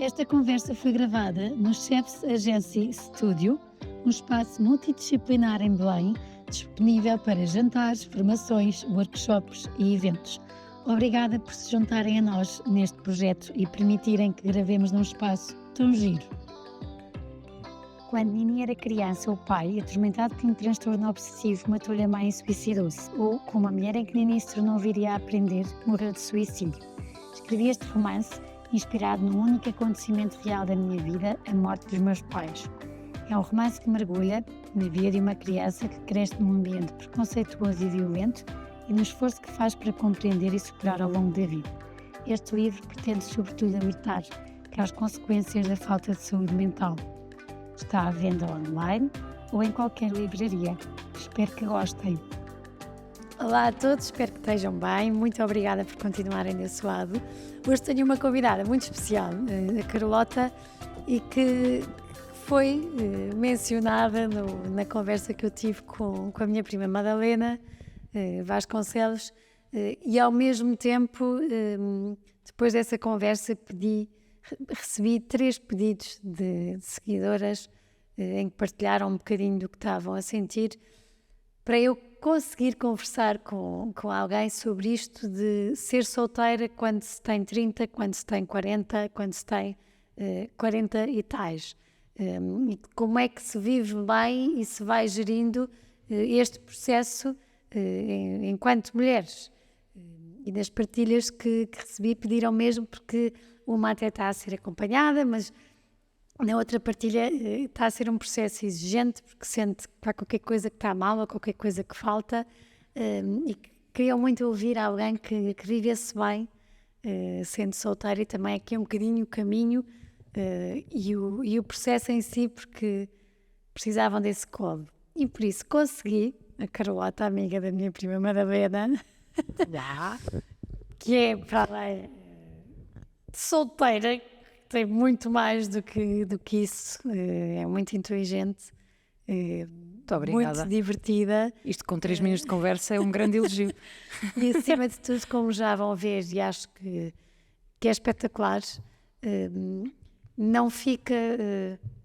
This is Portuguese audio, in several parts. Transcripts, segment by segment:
Esta conversa foi gravada no Chef's Agency Studio, um espaço multidisciplinar em Belém, disponível para jantares, formações, workshops e eventos. Obrigada por se juntarem a nós neste projeto e permitirem que gravemos num espaço tão giro. Quando Nini era criança, o pai, atormentado por um transtorno obsessivo, matou-lhe a mãe e suicidou-se. Ou, como a mulher em que Nini se tornou viria a aprender, morreu de suicídio. Escrevi este romance inspirado num único acontecimento real da minha vida, a morte dos meus pais. É um romance que mergulha na vida de uma criança que cresce num ambiente preconceituoso e violento e no esforço que faz para compreender e superar ao longo da vida. Este livro pretende sobretudo alertar para as consequências da falta de saúde mental. Está à venda online ou em qualquer livraria. Espero que gostem. Olá a todos, espero que estejam bem. Muito obrigada por continuarem desse lado. Hoje tenho uma convidada muito especial, a Carlota, e que foi mencionada na conversa que eu tive com a minha prima Madalena Vasconcelos, e ao mesmo tempo, depois dessa conversa, recebi 3 pedidos de seguidoras em que partilharam um bocadinho do que estavam a sentir, para eu conseguir conversar com alguém sobre isto de ser solteira quando se tem 30, quando se tem 40, quando se tem 40 e tais. E como é que se vive bem e se vai gerindo este processo enquanto mulheres. E das partilhas que recebi pediram mesmo, porque uma até está a ser acompanhada, mas na outra partilha está a ser um processo exigente, porque sente que há qualquer coisa que está mal ou qualquer coisa que falta, e queriam muito ouvir alguém que vivesse bem, sendo solteira, e também aqui um bocadinho o caminho e o processo em si, porque precisavam desse colo. E por isso consegui a Carlota, amiga da minha prima Madalena, que é para além de solteira, tem muito mais do que isso, é muito inteligente, muito obrigada. Muito divertida. Isto com 3 minutos de conversa é um grande elogio. E acima de tudo, como já vão ver, e acho que é espetacular, não fica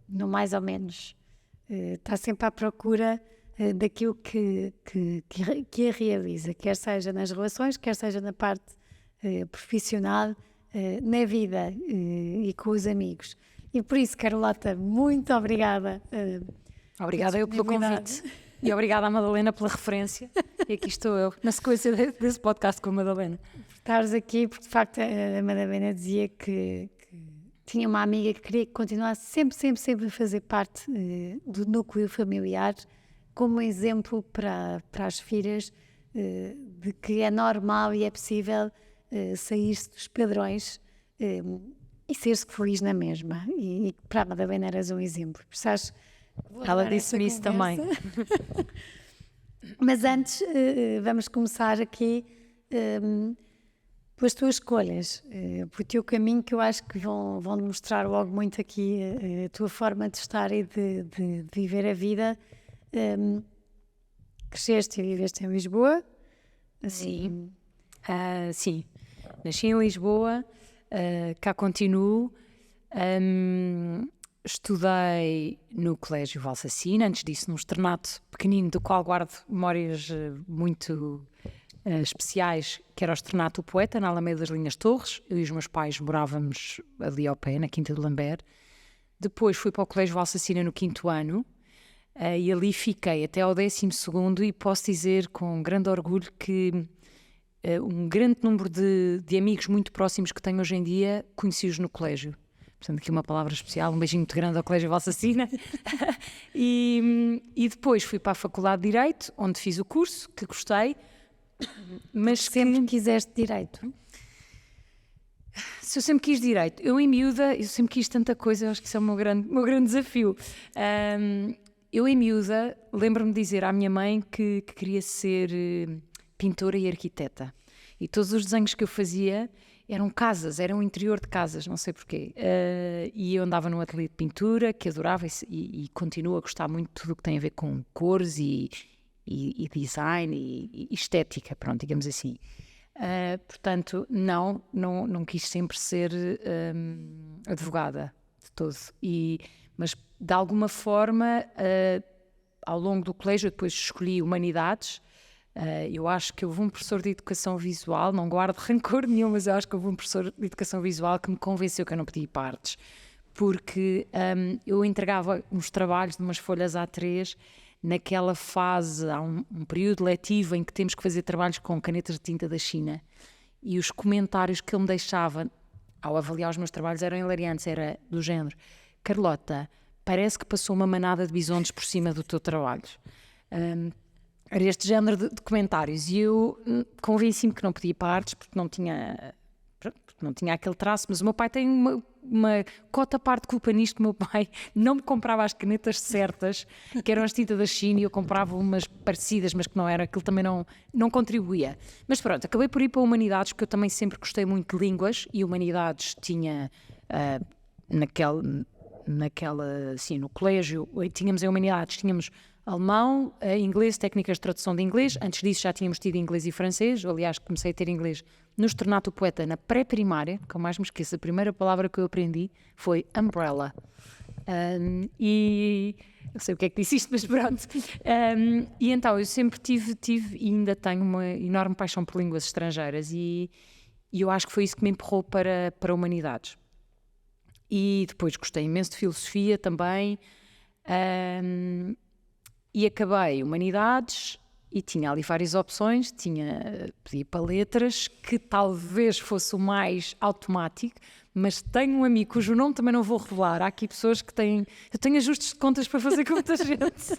no mais ou menos, está sempre à procura daquilo que a realiza, quer seja nas relações, quer seja na parte profissional, na vida e com os amigos. E por isso, Carlota, muito obrigada. Obrigada eu pelo convite. E obrigada à Madalena pela referência. E aqui estou eu, na sequência desse podcast com a Madalena. Estares aqui, porque de facto a Madalena dizia que tinha uma amiga que queria que continuasse sempre a fazer parte do núcleo familiar, como exemplo para as filhas, de que é normal e é possível sair-se dos padrões e ser-se feliz na mesma. E para a Madalena eras um exemplo. Ela disse-me isso também. Mas antes, vamos começar aqui pelas tuas escolhas, pelo teu caminho, que eu acho que vão demonstrar logo muito aqui a tua forma de estar e de viver a vida. Cresceste e viveste em Lisboa? Sim. Sim. Nasci em Lisboa, cá continuo. Estudei no Colégio Valsacina, antes disso num externato pequenino do qual guardo memórias muito especiais, que era o externato O Poeta, na Alameda das Linhas Torres. Eu e os meus pais morávamos ali ao pé, na Quinta do Lambert. Depois fui para o Colégio Valsacina no 5º ano e ali fiquei até ao 12º, e posso dizer com grande orgulho que um grande número de amigos muito próximos que tenho hoje em dia conheci-os no colégio. Portanto, aqui uma palavra especial, um beijinho muito grande ao Colégio Valsacina. E depois fui para a Faculdade de Direito, onde fiz o curso, que gostei. Mas sempre quiseste Direito? Se eu sempre quis Direito, eu em miúda, eu sempre quis tanta coisa, eu acho que isso é o meu grande desafio. Eu em miúda, lembro-me de dizer à minha mãe que queria ser pintora e arquiteta. E todos os desenhos que eu fazia eram casas, eram o interior de casas, não sei porquê. E eu andava num ateliê de pintura, que adorava e continuo a gostar muito de tudo o que tem a ver com cores e design e estética, pronto, digamos assim. Portanto, não quis sempre ser advogada de todo. Mas, de alguma forma, ao longo do colégio, eu depois escolhi Humanidades. Eu acho que houve um professor de Educação Visual, não guardo rancor nenhum, mas eu acho que houve um professor de Educação Visual que me convenceu que eu não podia ir para artes. Porque eu entregava uns trabalhos de umas folhas A3 naquela fase, há um período letivo em que temos que fazer trabalhos com canetas de tinta da China, e os comentários que ele me deixava ao avaliar os meus trabalhos eram hilariantes, era do género: Carlota, parece que passou uma manada de bisontes por cima do teu trabalho. Era este género de comentários, e eu convenci-me que não podia ir para artes porque não tinha aquele traço, mas o meu pai tem uma cota parte de culpa nisto. O meu pai não me comprava as canetas certas, que eram as tintas da China, e eu comprava umas parecidas, mas que não era, aquilo também não contribuía. Mas pronto, acabei por ir para Humanidades, porque eu também sempre gostei muito de línguas, e Humanidades tinha, assim, no colégio, tínhamos em Humanidades, tínhamos alemão, inglês, técnicas de tradução de inglês. Antes disso já tínhamos tido inglês e francês. Aliás, comecei a ter inglês no Externato Poeta na pré-primária, que eu mais me esqueço, a primeira palavra que eu aprendi foi umbrella. E não sei o que é que disse isto, mas pronto. E então eu sempre tive e ainda tenho uma enorme paixão por línguas estrangeiras, e eu acho que foi isso que me empurrou para Humanidades. E depois gostei imenso de filosofia também. E acabei Humanidades e tinha ali várias opções. Pedi para letras, que talvez fosse o mais automático, mas tenho um amigo cujo nome também não vou revelar. Há aqui pessoas que têm... Eu tenho ajustes de contas para fazer com muita gente,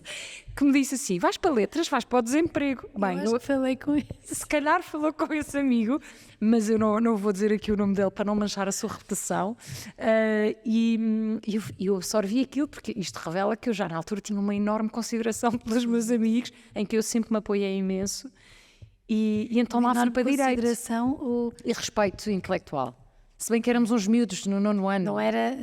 que me disse assim: vais para letras, vais para o desemprego. Bem, Eu falei com ele. Se calhar falou com esse amigo, mas eu não vou dizer aqui o nome dele para não manchar a sua reputação. Eu absorvi aquilo, porque isto revela que eu já na altura tinha uma enorme consideração pelos meus amigos, em que eu sempre me apoiei imenso. E então lá fui para Direito. E respeito intelectual. Se bem que éramos uns miúdos no 9º ano. Não era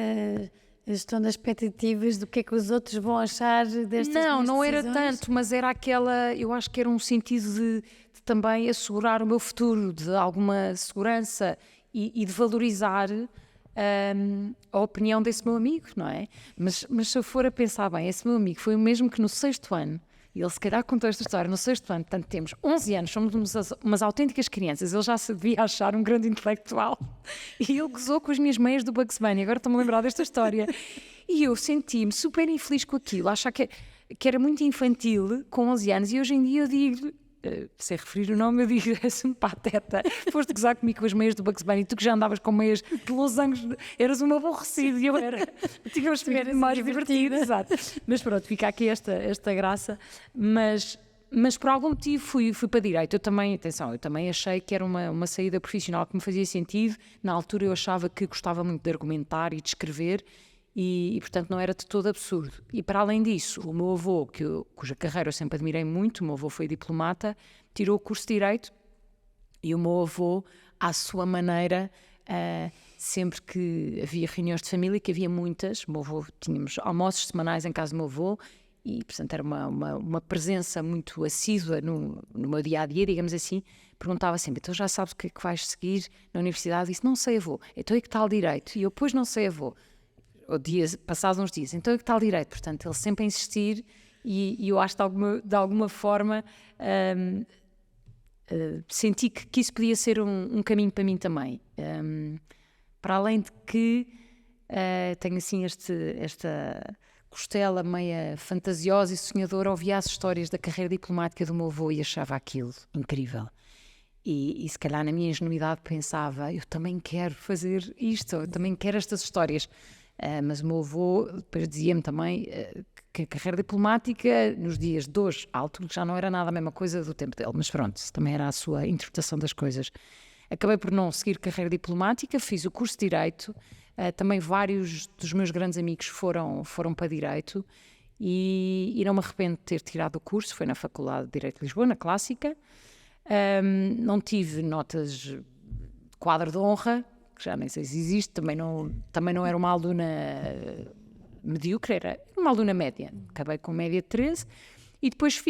a gestão das expectativas do que é que os outros vão achar destas Não era decisões? tanto, mas era aquela... Eu acho que era um sentido de também assegurar o meu futuro, de alguma segurança, e de valorizar a opinião desse meu amigo, não é? Mas se eu for a pensar bem, esse meu amigo foi o mesmo que no 6º ano. E ele se calhar contou esta história no 6º ano. Portanto, temos 11 anos, somos umas autênticas crianças. Ele já se devia achar um grande intelectual. E ele gozou com as minhas meias do Bugs Bunny. Agora estou-me a lembrar desta história. E eu senti-me super infeliz com aquilo. Achar que era muito infantil, com 11 anos. E hoje em dia eu digo, sem referir o nome, eu digo: és um pateta. Foste gozar comigo com as meias do Bugs Bunny. Tu que já andavas com meias de losangos, eras um aborrecido. E eu tinha uns filhos mais divertidos. Exato. Mas pronto, fica aqui esta graça. Mas por algum motivo fui para Direito. Eu também achei que era uma saída profissional que me fazia sentido. Na altura eu achava que gostava muito de argumentar e de escrever, e portanto não era de todo absurdo. E para além disso, o meu avô, cuja carreira eu sempre admirei muito, o meu avô foi diplomata, tirou o curso de Direito, e o meu avô, à sua maneira, sempre que havia reuniões de família, que havia muitas, o meu avô, tínhamos almoços semanais em casa do meu avô, e portanto era uma presença muito assídua no meu dia-a-dia, digamos assim. Perguntava sempre: então já sabes o que é que vais seguir na universidade? Disse: não sei, avô. Então é que tal Direito? E eu: pois não sei, avô. Passados uns dias: então é que tal Direito? Portanto, ele sempre a insistir, e eu acho que de alguma forma senti que isso podia ser um caminho para mim também. Para além de que tenho assim esta costela meia fantasiosa e sonhadora, ouvia as histórias da carreira diplomática do meu avô e achava aquilo incrível. E se calhar na minha ingenuidade pensava: eu também quero fazer isto, eu também quero estas histórias. Mas o meu avô depois dizia-me também que a carreira diplomática nos dias de hoje, à altura, já não era nada a mesma coisa do tempo dele. Mas pronto, isso também era a sua interpretação das coisas. Acabei por não seguir carreira diplomática, fiz o curso de Direito. Também vários dos meus grandes amigos foram para Direito, e não me arrependo de ter tirado o curso. Foi na Faculdade de Direito de Lisboa, na Clássica. Não tive notas de quadro de honra, que já nem sei se existe. Também não era uma aluna medíocre, era uma aluna média. Acabei com média de 13, e depois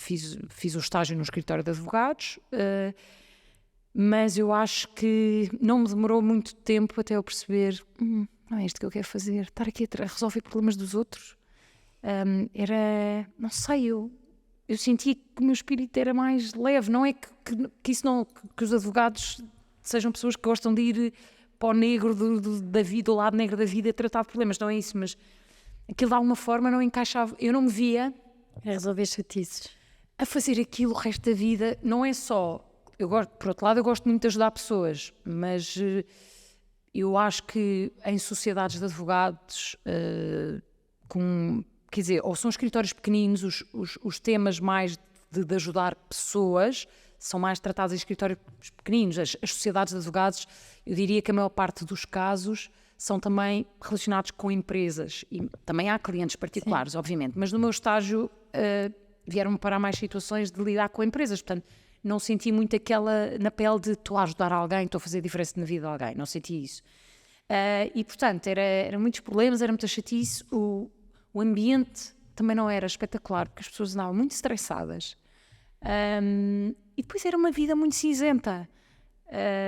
fiz o estágio no escritório de advogados, mas eu acho que não me demorou muito tempo até eu perceber, não é isto que eu quero fazer, estar aqui a resolver problemas dos outros. Não sei, eu sentia que o meu espírito era mais leve. Não é que isso não, que os advogados sejam pessoas que gostam de ir para o negro da vida, o lado negro da vida, tratar de problemas, não é isso, mas aquilo de alguma forma não encaixava, eu não me via A resolver chatices. a fazer aquilo o resto da vida. Não é só, por outro lado eu gosto muito de ajudar pessoas, mas eu acho que em sociedades de advogados quer dizer, ou são escritórios pequeninos, os temas mais de ajudar pessoas são mais tratados em escritórios pequeninos. As sociedades de advogados, eu diria que a maior parte dos casos são também relacionados com empresas, e também há clientes particulares, obviamente, mas no meu estágio vieram-me parar mais situações de lidar com empresas, portanto não senti muito aquela na pele de estou a ajudar alguém, estou a fazer diferença na vida de alguém, não senti isso. E portanto, era muitos problemas, era muita chatice, o ambiente também não era espetacular, porque as pessoas andavam muito estressadas, e depois era uma vida muito cinzenta.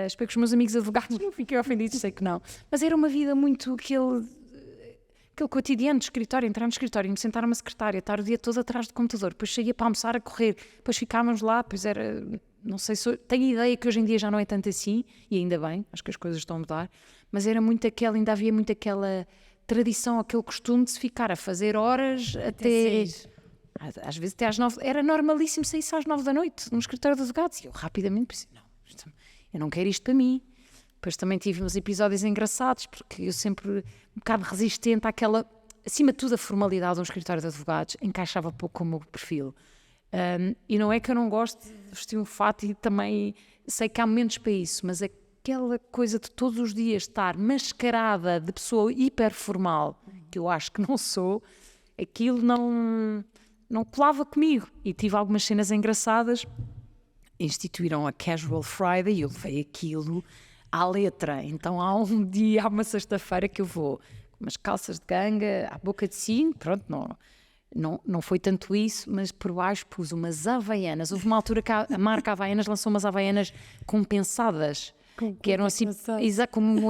Espero que os meus amigos advogados não fiquem ofendidos, sei que não, mas era uma vida muito aquele cotidiano de escritório, entrar no escritório, me sentar numa secretária, estar o dia todo atrás do computador, depois saía para almoçar a correr, depois ficávamos lá, depois era, não sei, tenho a ideia que hoje em dia já não é tanto assim, e ainda bem, acho que as coisas estão a mudar, mas era muito ainda havia muito aquela tradição, aquele costume de se ficar a fazer horas até às vezes até às 9, era normalíssimo sair-se às 9 da noite num escritório de advogados, e eu rapidamente pensei, não, eu não quero isto para mim. Depois também tive uns episódios engraçados, porque eu sempre um bocado resistente àquela, acima de tudo a formalidade de um escritório de advogados encaixava pouco com o meu perfil. E não é que eu não gosto de vestir um fato, e também sei que há momentos para isso, mas aquela coisa de todos os dias estar mascarada de pessoa hiper formal, que eu acho que não sou, aquilo não colava comigo. E tive algumas cenas engraçadas. Instituíram a Casual Friday e eu levei aquilo à letra. Então há uma sexta-feira que eu vou com umas calças de ganga à boca de sino, pronto, não foi tanto isso, mas por baixo pus umas havaianas. Houve uma altura que a marca Havaianas lançou umas havaianas compensadas, que eram assim,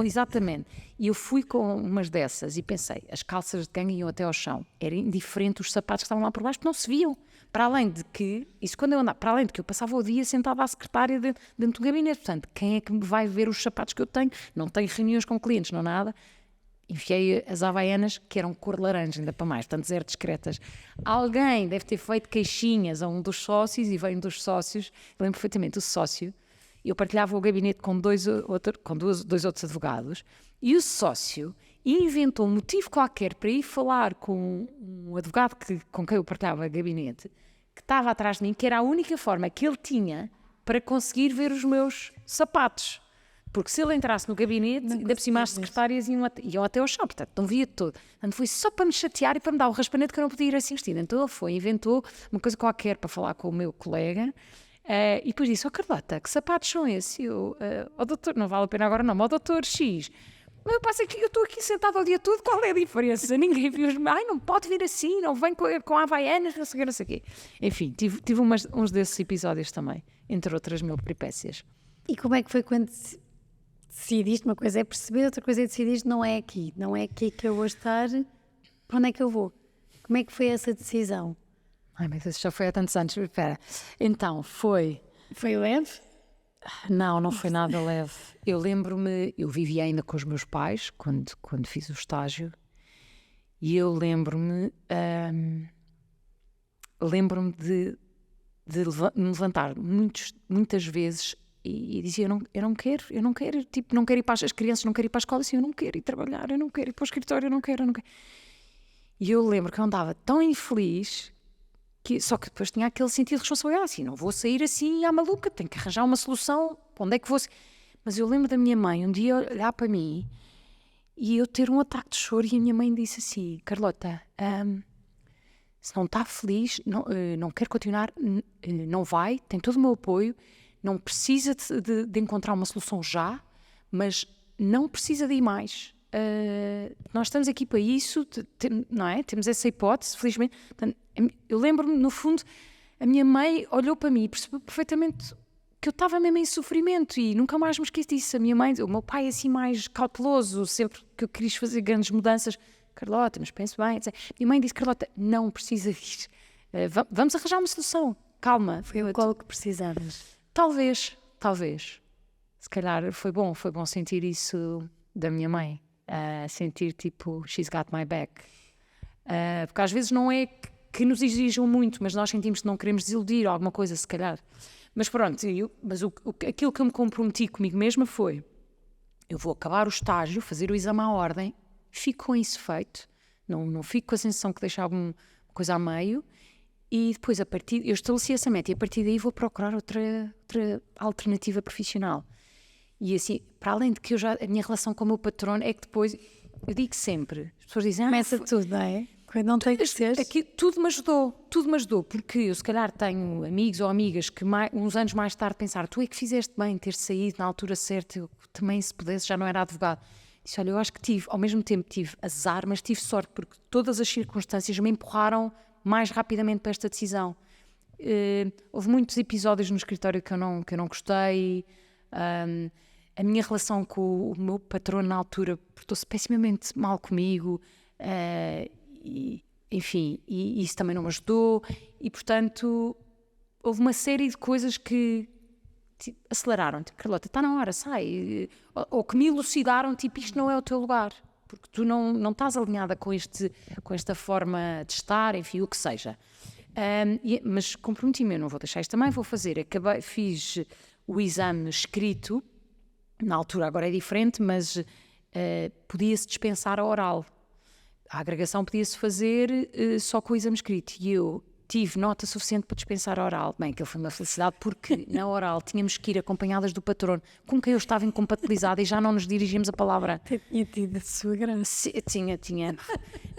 exatamente. E eu fui com umas dessas e pensei, as calças de ganga iam até ao chão. Era indiferente os sapatos que estavam lá por baixo, porque não se viam. Para além de que, isso quando eu andava, para além de que eu passava o dia sentada à secretária dentro do gabinete, portanto, quem é que me vai ver os sapatos que eu tenho? Não tenho reuniões com clientes, não nada. Enfiei as havaianas, que eram cor laranja, ainda para mais, portanto, zero discretas. Alguém deve ter feito queixinhas a um dos sócios, e veio um dos sócios, lembro perfeitamente, o sócio, eu partilhava o gabinete com dois outros advogados, e o sócio inventou um motivo qualquer para ir falar com um advogado com quem eu partilhava o gabinete, que estava atrás de mim, que era a única forma que ele tinha para conseguir ver os meus sapatos. Porque se ele entrasse no gabinete, ainda por cima as secretárias iam até ao chão, portanto não via todo. Portanto foi só para me chatear e para me dar o raspanete que eu não podia ir assim vestida. Então ele inventou uma coisa qualquer para falar com o meu colega, e depois disse, Carlota, que sapatos são esses? Eu, doutor, não vale a pena agora não, doutor X, mas eu passo aqui, eu estou aqui sentado o dia todo, qual é a diferença? Ninguém viu os... não pode vir assim, não vem com havaianas, não sei o quê. Enfim, tive uns desses episódios também, entre outras mil peripécias. E como é que foi quando decidiste? Uma coisa é perceber, outra coisa é decidir, não é aqui que eu vou estar, para onde é que eu vou? Como é que foi essa decisão? Ai meu Deus, já foi há tantos anos, espera. Então, foi leve? Não foi nada leve. Eu lembro-me, eu vivia ainda com os meus pais quando fiz o estágio, e eu lembro-me de me levantar muitas vezes e dizia, eu não quero, tipo, não quero ir para as crianças, não quero ir para a escola, assim, eu não quero ir trabalhar, eu não quero ir para o escritório, eu não quero. E eu lembro que eu andava tão infeliz, só que depois tinha aquele sentido de responsabilidade, assim, não vou sair assim à maluca, tenho que arranjar uma solução, para onde é que vou? Mas eu lembro da minha mãe um dia olhar para mim e eu ter um ataque de choro, e a minha mãe disse assim, Carlota, se não está feliz, não quer continuar, não vai, tem todo o meu apoio, não precisa de encontrar uma solução já, mas não precisa de ir mais. Nós estamos aqui para isso, não é? Temos essa hipótese, felizmente. Portanto, eu lembro-me, no fundo, a minha mãe olhou para mim e percebeu perfeitamente que eu estava mesmo em sofrimento e nunca mais me esqueci disso. O meu pai assim mais cauteloso, sempre que eu quis fazer grandes mudanças, Carlota, mas pense bem, etc. Minha mãe disse, Carlota, não precisa disso, vamos arranjar uma solução, calma. Foi o colo que precisavas. Talvez, se calhar foi bom sentir isso da minha mãe, sentir tipo, she's got my back, porque às vezes não é que nos exijam muito, mas nós sentimos que não queremos desiludir alguma coisa, se calhar. Mas pronto, aquilo que eu me comprometi comigo mesma foi, eu vou acabar o estágio, fazer o exame à ordem, fico com isso feito, não fico com a sensação que deixo alguma coisa a meio, e depois eu estabeleci essa meta e a partir daí vou procurar outra alternativa profissional. E assim, para além de que a minha relação com o meu patrono é que depois, eu digo sempre, as pessoas dizem... Começa tudo, não é? Quando não tem que ser. Aqui, tudo me ajudou, porque eu se calhar tenho amigos ou amigas que uns anos mais tarde pensaram, tu é que fizeste bem ter saído na altura certa, eu também se pudesse já não era advogado. Disse, olha, eu acho que ao mesmo tempo tive azar, mas tive sorte, porque todas as circunstâncias me empurraram mais rapidamente para esta decisão. Houve muitos episódios no escritório que eu não gostei, a minha relação com o meu patrono na altura portou-se pessimamente mal comigo, enfim, e isso também não me ajudou, e portanto houve uma série de coisas que aceleraram, tipo, Carlota, está na hora, sai, ou que me elucidaram, tipo, isto não é o teu lugar, porque tu não estás alinhada com esta forma de estar, enfim, o que seja. Mas comprometi-me, eu não vou deixar isto também, vou fazer. Fiz o exame escrito, na altura agora é diferente, mas podia-se dispensar a oral. A agregação podia-se fazer só com o exame escrito, e eu tive nota suficiente para dispensar a oral. Bem, aquilo foi uma felicidade, porque na oral tínhamos que ir acompanhadas do patrono, com quem eu estava incompatibilizada, e já não nos dirigíamos a palavra. Tinha tido a sua graça. Tinha.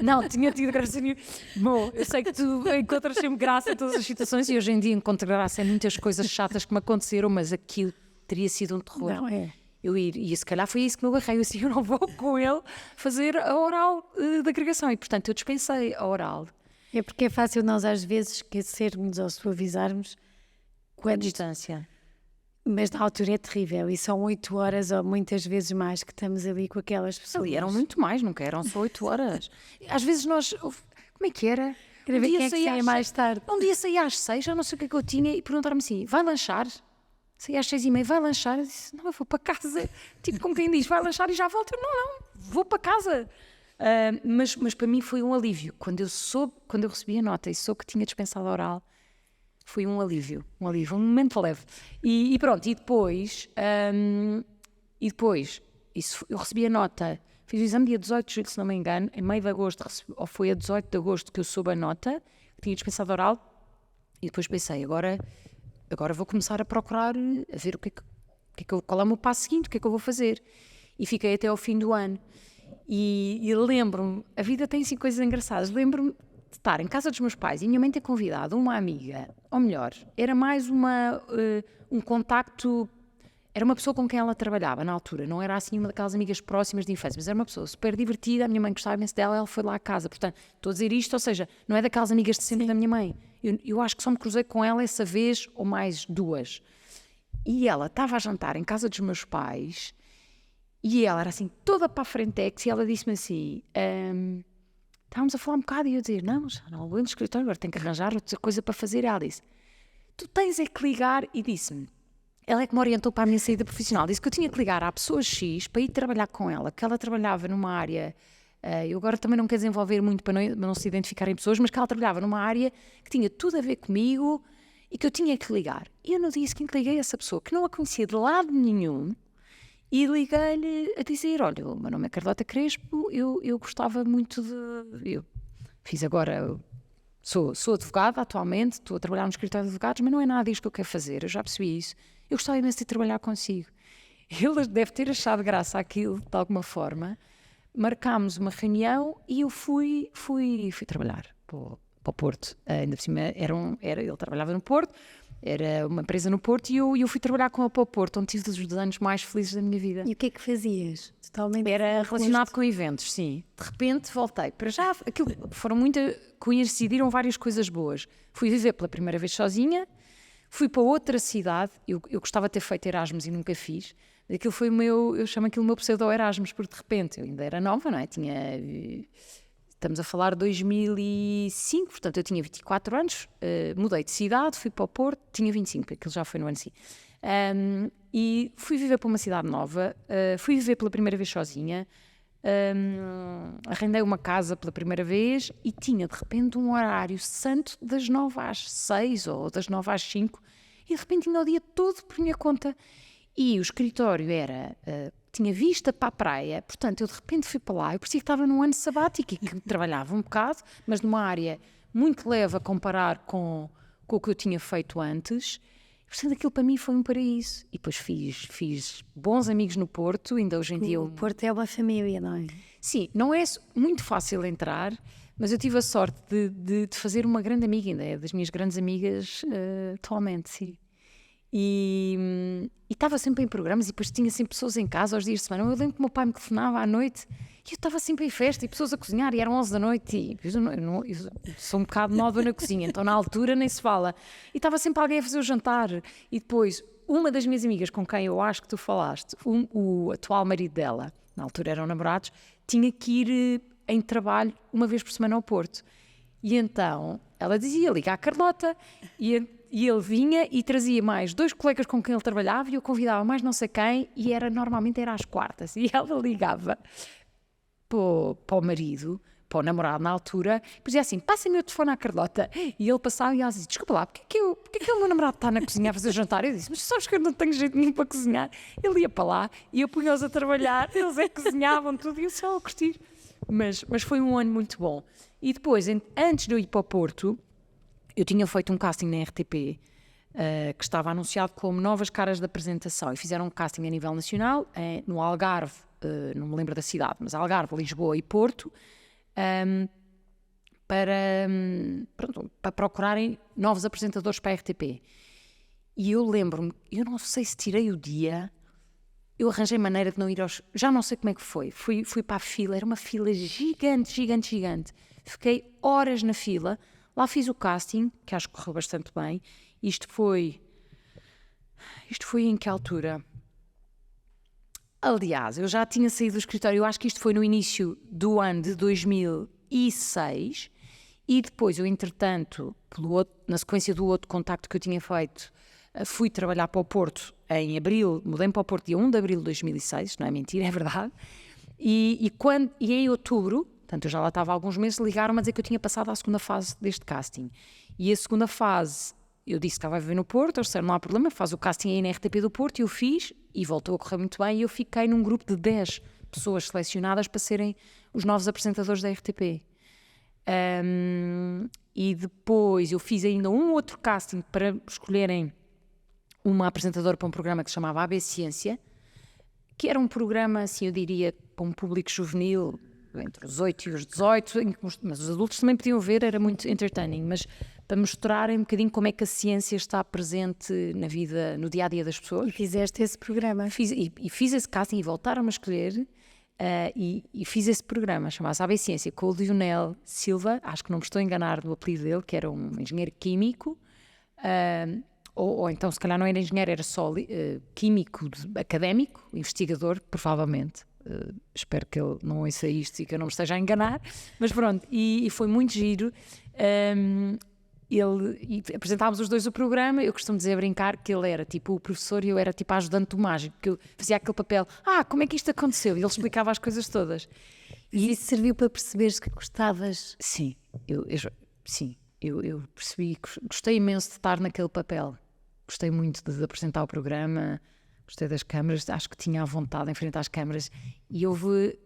Não, tinha tido graça nenhuma. Bom, eu sei que tu encontras sempre graça em todas as situações, e hoje em dia encontro graça em muitas coisas chatas que me aconteceram, mas aquilo teria sido um terror. Não é? Eu ir, e se calhar foi isso que me agarrei, eu não vou com ele fazer a oral de agregação, e portanto eu dispensei a oral. É porque é fácil nós às vezes esquecermos ou suavizarmos A distância. Mas na altura é terrível, e são 8 horas ou muitas vezes mais que estamos ali com aquelas pessoas. Ali eram muito mais, nunca eram só 8 horas. Às vezes nós, como é que era? Quero ver quem é que saia mais tarde. Um dia saía às 6, já não sei o que eu tinha, e perguntaram-me assim, vai lanchar? Saí às 6h30, vai lanchar? Eu disse, não, eu vou para casa. Tipo, como quem diz, vai lanchar e já volto. Eu, não, vou para casa. Mas para mim foi um alívio. Quando eu recebi a nota e soube que tinha dispensado a oral, foi um alívio, um momento leve. E pronto, e depois eu recebi a nota, fiz o exame dia 18 de julho, se não me engano, em meio de agosto, ou foi a 18 de agosto que eu soube a nota, que tinha dispensado a oral, e depois pensei, agora vou começar a procurar, a ver qual é o meu passo seguinte, o que é que eu vou fazer. E fiquei até ao fim do ano. E lembro-me, a vida tem assim coisas engraçadas, lembro-me de estar em casa dos meus pais e a minha mãe ter convidado uma amiga, ou melhor, era mais um contacto, era uma pessoa com quem ela trabalhava na altura, não era assim uma daquelas amigas próximas de infância, mas era uma pessoa super divertida, a minha mãe gostava imenso dela, ela foi lá à casa, portanto, estou a dizer isto, ou seja, não é daquelas amigas de sempre da minha mãe, eu acho que só me cruzei com ela essa vez ou mais duas, e ela estava a jantar em casa dos meus pais, e ela era assim toda para a frentex, e ela disse-me assim, estávamos a falar um bocado, e eu dizer, não, já não vou no escritório, agora tenho que arranjar outra coisa para fazer. Ela disse, tu tens é que ligar, e disse-me, ela é que me orientou para a minha saída profissional, disse que eu tinha que ligar à pessoa X para ir trabalhar com ela, que ela trabalhava numa área, eu agora também não quero desenvolver muito para não se identificarem pessoas, mas que ela trabalhava numa área que tinha tudo a ver comigo e que eu tinha que ligar. E eu no dia seguinte liguei a essa pessoa, que não a conhecia de lado nenhum, e liguei-lhe a dizer, olha, o meu nome é Carlota Crespo, eu gostava muito eu fiz agora, sou advogada atualmente, estou a trabalhar no escritório de advogados, mas não é nada disto que eu quero fazer, eu já percebi isso, eu gostava imenso de trabalhar consigo. Ele deve ter achado graça àquilo, de alguma forma, marcámos uma reunião e eu fui trabalhar para o Porto, ainda por cima ele trabalhava no Porto, Era uma empresa no Porto e eu fui trabalhar com ela para o Porto, onde tive os anos mais felizes da minha vida. E o que é que fazias? Totalmente Era relacionado com eventos, sim. De repente voltei. Para já, coincidiram várias coisas boas. Fui viver pela primeira vez sozinha, fui para outra cidade. Eu gostava de ter feito Erasmus e nunca fiz. Aquilo foi eu chamo aquilo o meu pseudo-Erasmus, porque de repente eu ainda era nova, não é? Estamos a falar de 2005, portanto eu tinha 24 anos, mudei de cidade, fui para o Porto, tinha 25, aquilo já foi no ano seguinte. E fui viver para uma cidade nova, fui viver pela primeira vez sozinha, arrendei uma casa pela primeira vez e tinha de repente um horário santo das 9 às 6 ou das 9 às 5 e de repente tinha o dia todo por minha conta. E o escritório tinha vista para a praia, portanto eu de repente fui para lá, eu parecia que estava num ano sabático e que trabalhava um bocado, mas numa área muito leve a comparar com o que eu tinha feito antes. Portanto, aquilo para mim foi um paraíso. E depois fiz bons amigos no Porto, ainda hoje em dia... O Porto é uma família, não é? Sim, não é muito fácil entrar, mas eu tive a sorte de fazer uma grande amiga, ainda é das minhas grandes amigas atualmente, sim. E estava sempre em programas e depois tinha sempre pessoas em casa aos dias de semana. Eu lembro que o meu pai me telefonava à noite e eu estava sempre em festa e pessoas a cozinhar e eram 11 da noite e eu sou um bocado nova na cozinha, então na altura nem se fala. E estava sempre alguém a fazer o jantar. E depois, uma das minhas amigas com quem eu acho que tu falaste, o atual marido dela, na altura eram namorados, tinha que ir em trabalho uma vez por semana ao Porto. E então ela dizia, liga à Carlota e ele vinha e trazia mais 2 colegas com quem ele trabalhava e eu convidava mais não sei quem e normalmente era às quartas. E ela ligava para o marido, para o namorado na altura, e dizia assim, passa-me o telefone à Carlota. E ele passava e ela dizia, desculpa lá, porque é que o meu namorado está na cozinha a fazer jantar? Eu disse, mas sabes que eu não tenho jeito nenhum para cozinhar. Ele ia para lá e eu punha-os a trabalhar, eles cozinhavam tudo e eu só a curtir. Mas foi um ano muito bom. E depois, antes de eu ir para o Porto, eu tinha feito um casting na RTP, que estava anunciado como novas caras de apresentação, e fizeram um casting a nível nacional, no Algarve, não me lembro da cidade, mas Algarve, Lisboa e Porto, para procurarem novos apresentadores para a RTP. E eu lembro-me, eu não sei se tirei o dia, eu arranjei maneira de não ir já não sei como é que foi. Fui para a fila, era uma fila gigante, gigante, gigante. Fiquei horas na fila. Lá fiz o casting, que acho que correu bastante bem. Isto foi em que altura? Aliás, eu já tinha saído do escritório, eu acho que isto foi no início do ano de 2006 e depois eu, entretanto, na sequência do outro contacto que eu tinha feito, fui trabalhar para o Porto em abril, mudei-me para o Porto dia 1 de abril de 2006, não é mentira, é verdade, e em outubro, portanto eu já lá estava há alguns meses, ligaram-me a dizer que eu tinha passado à segunda fase deste casting. E a segunda fase, eu disse que estava a viver no Porto, eles disseram, não há problema, faz o casting aí na RTP do Porto, e eu fiz, e voltou a correr muito bem, e eu fiquei num grupo de 10 pessoas selecionadas para serem os novos apresentadores da RTP. E depois eu fiz ainda um outro casting para escolherem uma apresentadora para um programa que se chamava AB Ciência, que era um programa, assim eu diria, para um público juvenil, entre os 8 e os 18, mas os adultos também podiam ver, era muito entertaining, mas para mostrarem um bocadinho como é que a ciência está presente na vida, no dia-a-dia das pessoas. E fizeste esse programa. Fiz esse casting e voltaram-me a escolher, e fiz esse programa, chamava-se AB Ciência, com o Lionel Silva, acho que não me estou a enganar no apelido dele, que era um engenheiro químico, ou então se calhar não era engenheiro, era só químico académico, investigador, provavelmente. Espero que ele não ouça isto e que eu não me esteja a enganar, mas pronto, e foi muito giro. E apresentávamos os dois o programa. Eu costumo dizer, brincar, que ele era tipo o professor e eu era tipo a ajudante do mágico, que eu fazia aquele papel, como é que isto aconteceu? E ele explicava as coisas todas. E isso serviu para perceberes que gostavas? Sim, eu percebi, gostei imenso de estar naquele papel, gostei muito de apresentar o programa, gostei das câmaras, acho que tinha a vontade de enfrentar as câmaras, e houve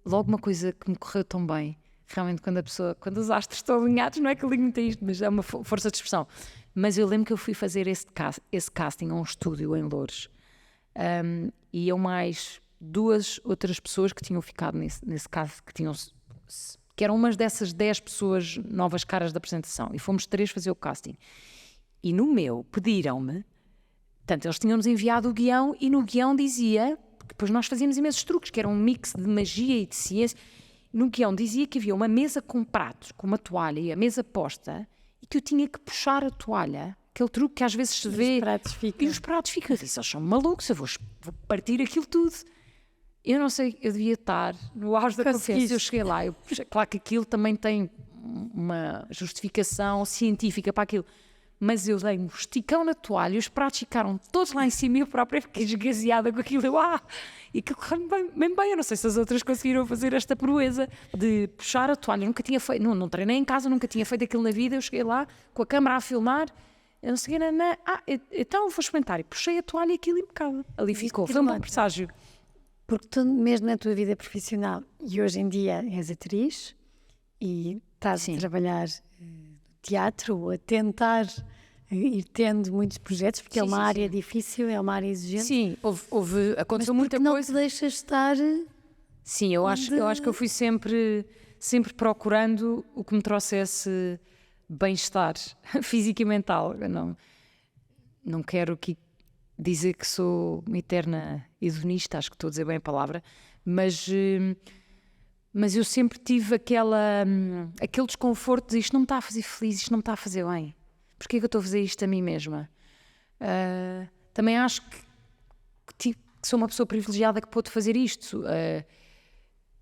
logo uma coisa que me correu tão bem. Realmente, quando os astros estão alinhados, não é que eu ligo muito a isto, mas é uma força de expressão. Mas eu lembro que eu fui fazer esse casting a um estúdio em Loures, e eu mais 2 outras pessoas que tinham ficado nesse caso, que eram umas dessas 10 pessoas novas caras da apresentação, e fomos 3 fazer o casting. E no meu pediram-me, portanto, eles tinham-nos enviado o guião e no guião dizia, porque depois nós fazíamos imensos truques, que era um mix de magia e de ciência. No guião dizia que havia uma mesa com pratos, com uma toalha e a mesa posta, e que eu tinha que puxar a toalha, aquele truque que às vezes se vê. Os pratos ficam. E os pratos ficam. Eu disse, eles são malucos, eu vou partir aquilo tudo. Eu não sei, eu devia estar no auge da confiança. Eu cheguei lá, claro que aquilo também tem uma justificação científica para aquilo. Mas eu dei um esticão na toalha e os pratos ficaram todos lá em cima e eu própria fiquei esgazeada com aquilo. E aquilo correu bem, eu não sei se as outras conseguiram fazer esta proeza de puxar a toalha. Eu nunca tinha feito, não treinei em casa, nunca tinha feito aquilo na vida. Eu cheguei lá com a câmera a filmar, eu não sei, então vou experimentar. E puxei a toalha e aquilo impecável. Ali ficou, foi um bom presságio. Porque tu, mesmo na tua vida profissional, e hoje em dia és atriz e estás a trabalhar teatro, a tentar ir tendo muitos projetos, porque é uma área difícil, é uma área exigente. Sim, aconteceu muita não coisa. Não te deixas estar... Sim, eu acho que eu fui sempre procurando o que me trouxesse bem-estar físico e mental. Eu não quero dizer que sou uma eterna hedonista, acho que estou a dizer bem a palavra, mas eu sempre tive aquele desconforto de isto não me está a fazer feliz, isto não me está a fazer bem. Porquê é que eu estou a fazer isto a mim mesma? Também acho que sou uma pessoa privilegiada que pôde fazer isto.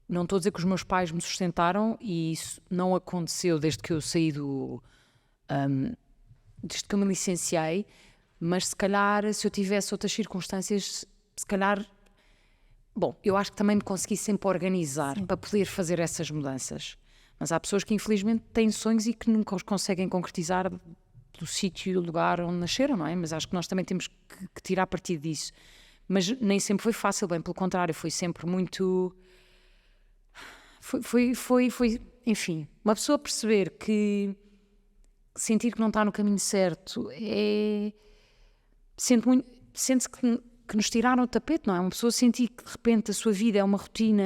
Não estou a dizer que os meus pais me sustentaram e isso não aconteceu desde que eu saí desde que eu me licenciei, mas se calhar se eu tivesse outras circunstâncias, se calhar... Bom, eu acho que também me consegui sempre organizar para poder fazer essas mudanças. Mas há pessoas que infelizmente têm sonhos e que nunca os conseguem concretizar do sítio e do lugar onde nasceram, não é? Mas acho que nós também temos que tirar partido disso. Mas nem sempre foi fácil, bem pelo contrário, foi sempre muito... Enfim, uma pessoa perceber que sentir que não está no caminho certo sente-se que nos tiraram o tapete, não é? Uma pessoa sentir que de repente a sua vida é uma rotina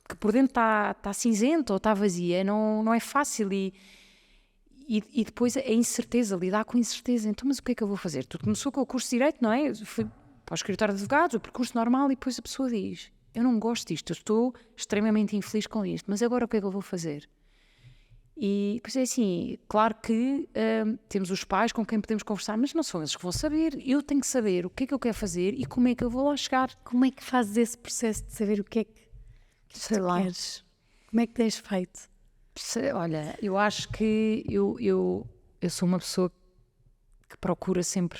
que por dentro está cinzenta ou está vazia, não é fácil e depois a incerteza, lidar com a incerteza. Então, mas o que é que eu vou fazer? Tudo começou com o curso de Direito, não é? Fui para o escritório de advogados, o percurso normal, e depois a pessoa diz, eu não gosto disto, eu estou extremamente infeliz com isto, mas agora o que é que eu vou fazer? E depois é assim, claro que temos os pais com quem podemos conversar, mas não são eles que vão saber. Eu tenho que saber o que é que eu quero fazer e como é que eu vou lá chegar. Como é que fazes esse processo de saber o que é que queres? Como é que tens feito? Olha, eu acho que eu sou uma pessoa que procura sempre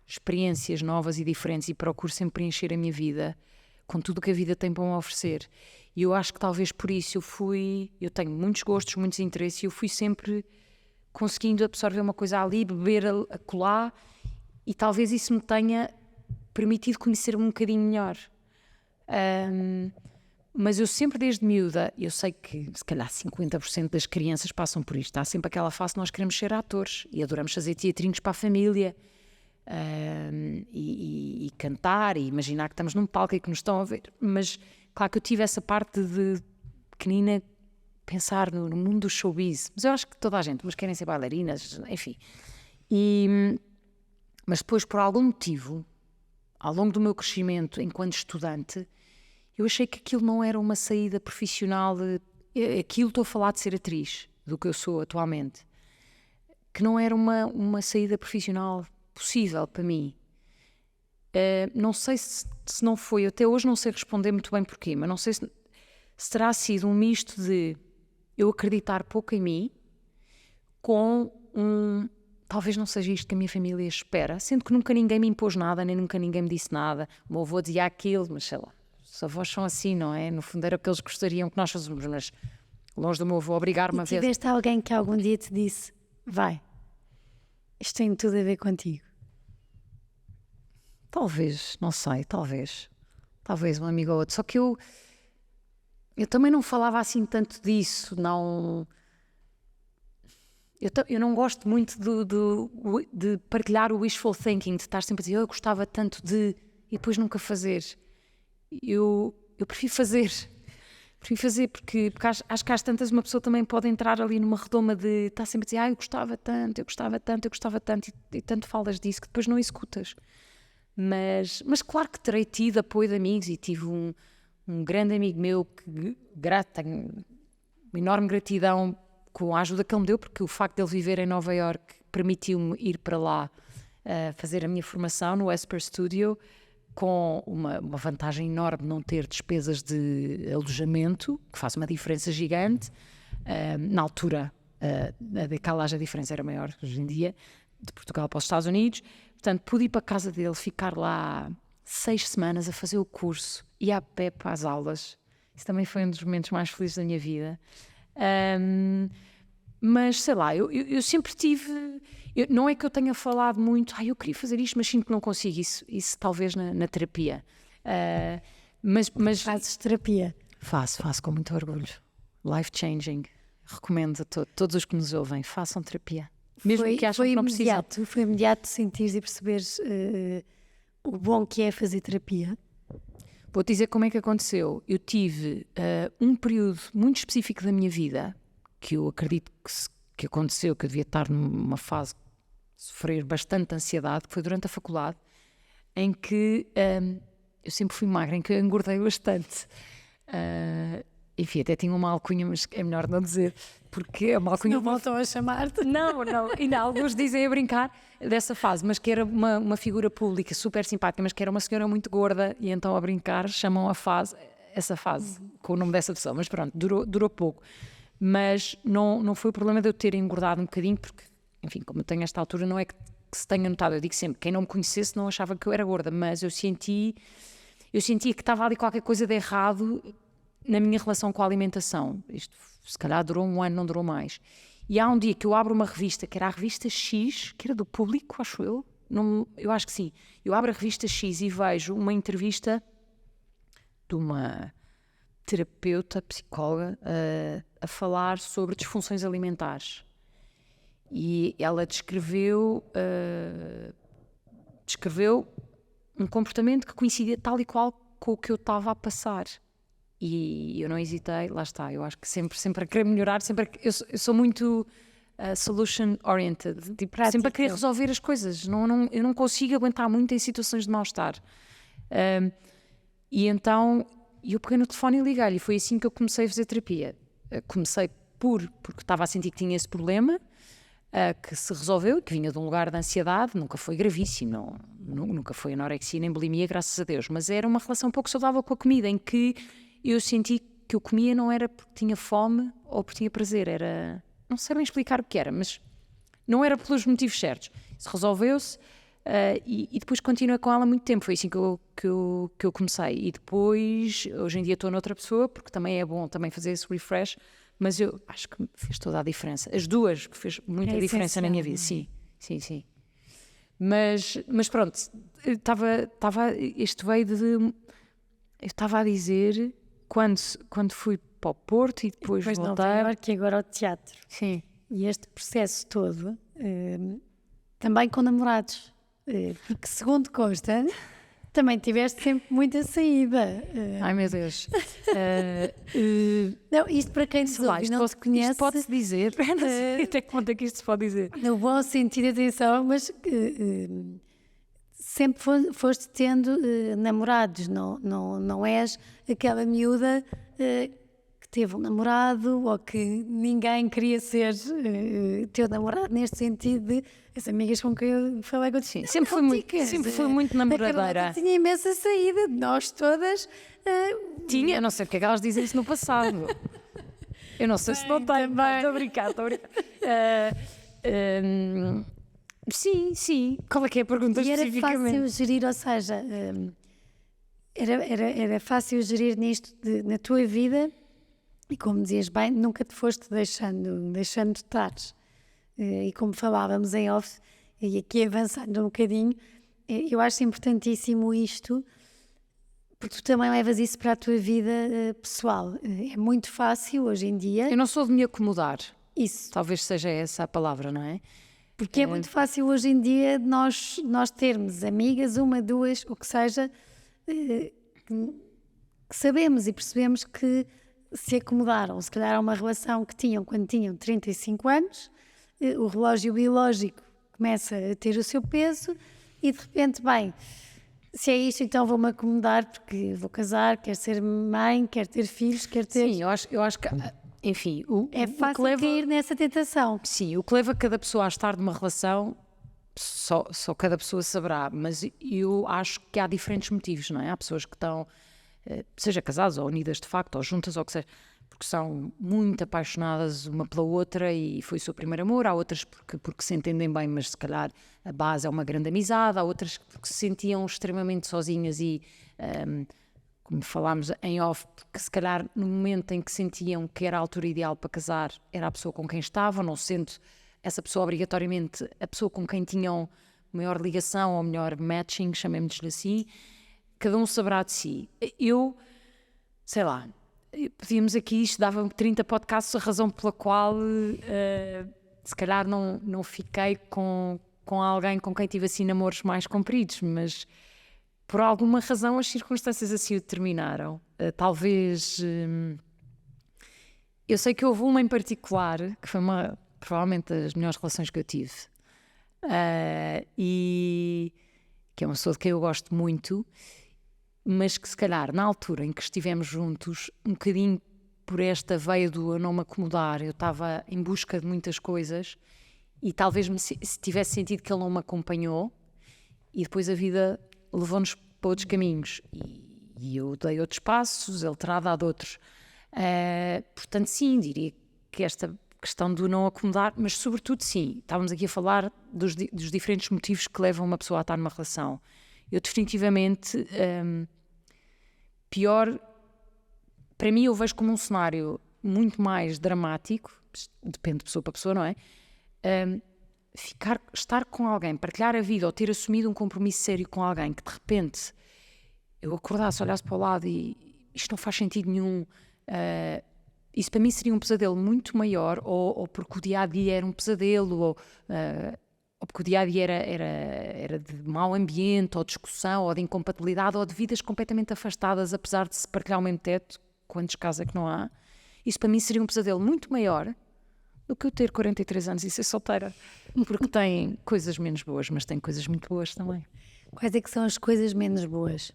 experiências novas e diferentes e procuro sempre preencher a minha vida com tudo o que a vida tem para me oferecer. E eu acho que talvez por isso eu tenho muitos gostos, muitos interesses e eu fui sempre conseguindo absorver uma coisa ali, beber a colar e talvez isso me tenha permitido conhecer-me um bocadinho melhor. Mas eu sempre desde miúda, eu sei que se calhar 50% das crianças passam por isto. Há sempre aquela fase que nós queremos ser atores e adoramos fazer teatrinhos para a família e cantar e imaginar que estamos num palco e que nos estão a ver. Mas claro que eu tive essa parte de pequenina pensar no mundo do showbiz. Mas eu acho que toda a gente, mas querem ser bailarinas, enfim. Mas depois, por algum motivo, ao longo do meu crescimento enquanto estudante, eu achei que aquilo não era uma saída profissional. Aquilo estou a falar de ser atriz, do que eu sou atualmente. Que não era uma saída profissional possível para mim. Não sei se não foi, até hoje não sei responder muito bem porquê, mas não sei se terá sido um misto de eu acreditar pouco em mim com talvez não seja isto que a minha família espera, sendo que nunca ninguém me impôs nada, nem nunca ninguém me disse nada. O meu avô dizia aquilo, mas sei lá, os avós são assim, não é? No fundo era o que eles gostariam que nós fôssemos, mas longe do meu avô obrigar-me a ver. Tiveste alguém que algum dia te disse, vai, isto tem tudo a ver contigo? Talvez, não sei, talvez um amigo ou outro, só que eu também não falava assim tanto disso, não... Eu não gosto muito de partilhar o wishful thinking, de estar sempre a dizer, eu gostava tanto de... e depois nunca fazer. Eu prefiro fazer. Prefiro fazer porque acho que às tantas uma pessoa também pode entrar ali numa redoma de estar sempre a dizer eu gostava tanto, eu gostava tanto, eu gostava tanto e tanto falas disso que depois não executas. Mas claro que terei tido apoio de amigos e tive um grande amigo meu que tenho uma enorme gratidão com a ajuda que ele me deu, porque o facto de ele viver em Nova Iorque permitiu-me ir para lá fazer a minha formação no Esper Studio, com uma vantagem enorme não ter despesas de alojamento, que faz uma diferença gigante. Na altura, a decalagem, a diferença era maior hoje em dia, de Portugal para os Estados Unidos. Portanto, pude ir para a casa dele, ficar lá 6 semanas a fazer o curso e a pé para as aulas. Isso também foi um dos momentos mais felizes da minha vida. Mas, sei lá, eu sempre tive... não é que eu tenha falado muito, eu queria fazer isto, mas sinto que não consigo. Isso talvez na terapia. Mas Fazes terapia? Faço com muito orgulho. Life-changing. Recomendo a todos os que nos ouvem, façam terapia. Mesmo que acham que não precisam. Foi imediato sentires e perceberes o bom que é fazer terapia? Vou-te dizer como é que aconteceu. Eu tive um período muito específico da minha vida, que eu acredito que aconteceu, que eu devia estar numa fase de sofrer bastante ansiedade, que foi durante a faculdade, em que eu sempre fui magra, em que eu engordei bastante. Enfim, até tinha uma alcunha, mas é melhor não dizer, porque é uma alcunha... Não voltam a chamar-te? Não, ainda alguns dizem a brincar dessa fase, mas que era uma figura pública super simpática, mas que era uma senhora muito gorda, e então a brincar chamam essa fase com o nome dessa pessoa, mas pronto, durou pouco. Mas não foi o problema de eu ter engordado um bocadinho, porque, enfim, como eu tenho esta altura, não é que se tenha notado, eu digo sempre, quem não me conhecesse não achava que eu era gorda, mas eu sentia que estava ali qualquer coisa de errado na minha relação com a alimentação. Isto se calhar durou um ano, não durou mais. E há um dia que eu abro uma revista, que era a revista X, que era do Público, acho eu. Eu acho que sim. Eu abro a revista X e vejo uma entrevista de uma terapeuta, psicóloga, a falar sobre disfunções alimentares. E ela descreveu um comportamento que coincidia tal e qual com o que eu estava a passar. E eu não hesitei, lá está, eu acho que sempre a querer melhorar, eu sou muito solution oriented, tipo, sempre a querer resolver as coisas, eu não consigo aguentar muito em situações de mal-estar. E então eu peguei no telefone e liguei-lhe, e foi assim que eu comecei a fazer terapia. Comecei porque estava a sentir que tinha esse problema, que se resolveu, que vinha de um lugar de ansiedade, nunca foi gravíssimo, nunca foi anorexia nem bulimia, graças a Deus, mas era uma relação um pouco saudável com a comida, em que eu senti que eu comia não era porque tinha fome ou porque tinha prazer, era... Não sei bem explicar o que era, mas não era pelos motivos certos. Isso resolveu-se e depois continuei com ela há muito tempo. Foi assim que eu comecei. E depois, hoje em dia estou noutra pessoa, porque também é bom também fazer esse refresh, mas eu acho que fez toda a diferença. As duas que fez muita diferença na minha vida. Sim. Mas pronto, isto veio de... Eu estava a dizer... Quando fui para o Porto e depois voltei... Nova Iorque e agora ao teatro. Sim. E este processo todo, também com namorados, porque segundo consta, também tiveste sempre muita saída. Ai meu Deus. Não, isto para quem nos ouve não te conhece... Isto pode-se dizer, não sei até que ponto é que isto se pode dizer. No bom sentido, atenção, mas... sempre foste tendo namorados, não és aquela miúda que teve um namorado ou que ninguém queria ser teu namorado, neste sentido de as amigas com quem eu falei contigo. Sempre fui muito namoradeira. Tinha imensa saída, nós todas... Tinha, eu não sei porque é que elas dizem isso no passado. Eu não sei se não tenho, estou a brincar. Sim. Qual é que é a pergunta especificamente? Era fácil gerir, ou seja, era fácil gerir nisto na tua vida e, como dizias bem, nunca te foste deixando estar. E como falávamos em off, e aqui avançando um bocadinho, eu acho importantíssimo isto, porque tu também levas isso para a tua vida pessoal. É muito fácil hoje em dia. Eu não sou de me acomodar. Isso. Talvez seja essa a palavra, não é? Porque é muito fácil hoje em dia nós termos amigas, uma, duas, o que seja, que sabemos e percebemos que se acomodaram, se calhar, a uma relação que tinham quando tinham 35 anos, o relógio biológico começa a ter o seu peso e de repente, bem, se é isto, então vou-me acomodar porque vou casar, quero ser mãe, quero ter filhos, quero ter... Sim, eu acho que, enfim, É o que fácil leva, cair nessa tentação. sim, o que leva cada pessoa a estar numa relação, só cada pessoa saberá, mas eu acho que há diferentes motivos, não é? Há pessoas que estão, seja casadas ou unidas de facto, ou juntas, ou o que seja, porque são muito apaixonadas uma pela outra e foi o seu primeiro amor. Há outras porque se entendem bem, mas se calhar a base é uma grande amizade. Há outras porque se sentiam extremamente sozinhas e, como falámos em off, porque se calhar no momento em que sentiam que era a altura ideal para casar, era a pessoa com quem estavam, não sendo essa pessoa obrigatoriamente a pessoa com quem tinham maior ligação ou melhor matching, chamemos-lhe assim. Cada um saberá de si. Eu, sei lá, podíamos aqui, isto dava 30 podcasts, a razão pela qual se calhar não fiquei com alguém com quem tive assim namoros mais compridos, mas por alguma razão as circunstâncias assim o determinaram. Talvez, eu sei que houve uma em particular, que foi provavelmente das melhores relações que eu tive, e que é uma pessoa de quem eu gosto muito, mas que se calhar na altura em que estivemos juntos, um bocadinho por esta veia do eu não me acomodar, eu estava em busca de muitas coisas e talvez se tivesse sentido que ele não me acompanhou e depois a vida levou-nos para outros caminhos e eu dei outros passos, ele terá dado outros. Portanto sim, diria que esta questão do não acomodar, mas sobretudo sim, estávamos aqui a falar dos diferentes motivos que levam uma pessoa a estar numa relação. Eu definitivamente... pior, para mim eu vejo como um cenário muito mais dramático, depende de pessoa para pessoa, não é? Estar com alguém, partilhar a vida ou ter assumido um compromisso sério com alguém que de repente eu acordasse, olhasse para o lado e isto não faz sentido nenhum, isso para mim seria um pesadelo muito maior, ou porque o dia-a-dia era um pesadelo, ou porque o dia-a-dia era de mau ambiente, ou de discussão, ou de incompatibilidade, ou de vidas completamente afastadas, apesar de se partilhar o mesmo teto, quantos casos é que não há. Isso para mim seria um pesadelo muito maior do que eu ter 43 anos e ser solteira, porque tem coisas menos boas, mas tem coisas muito boas também. Quais é que são as coisas menos boas?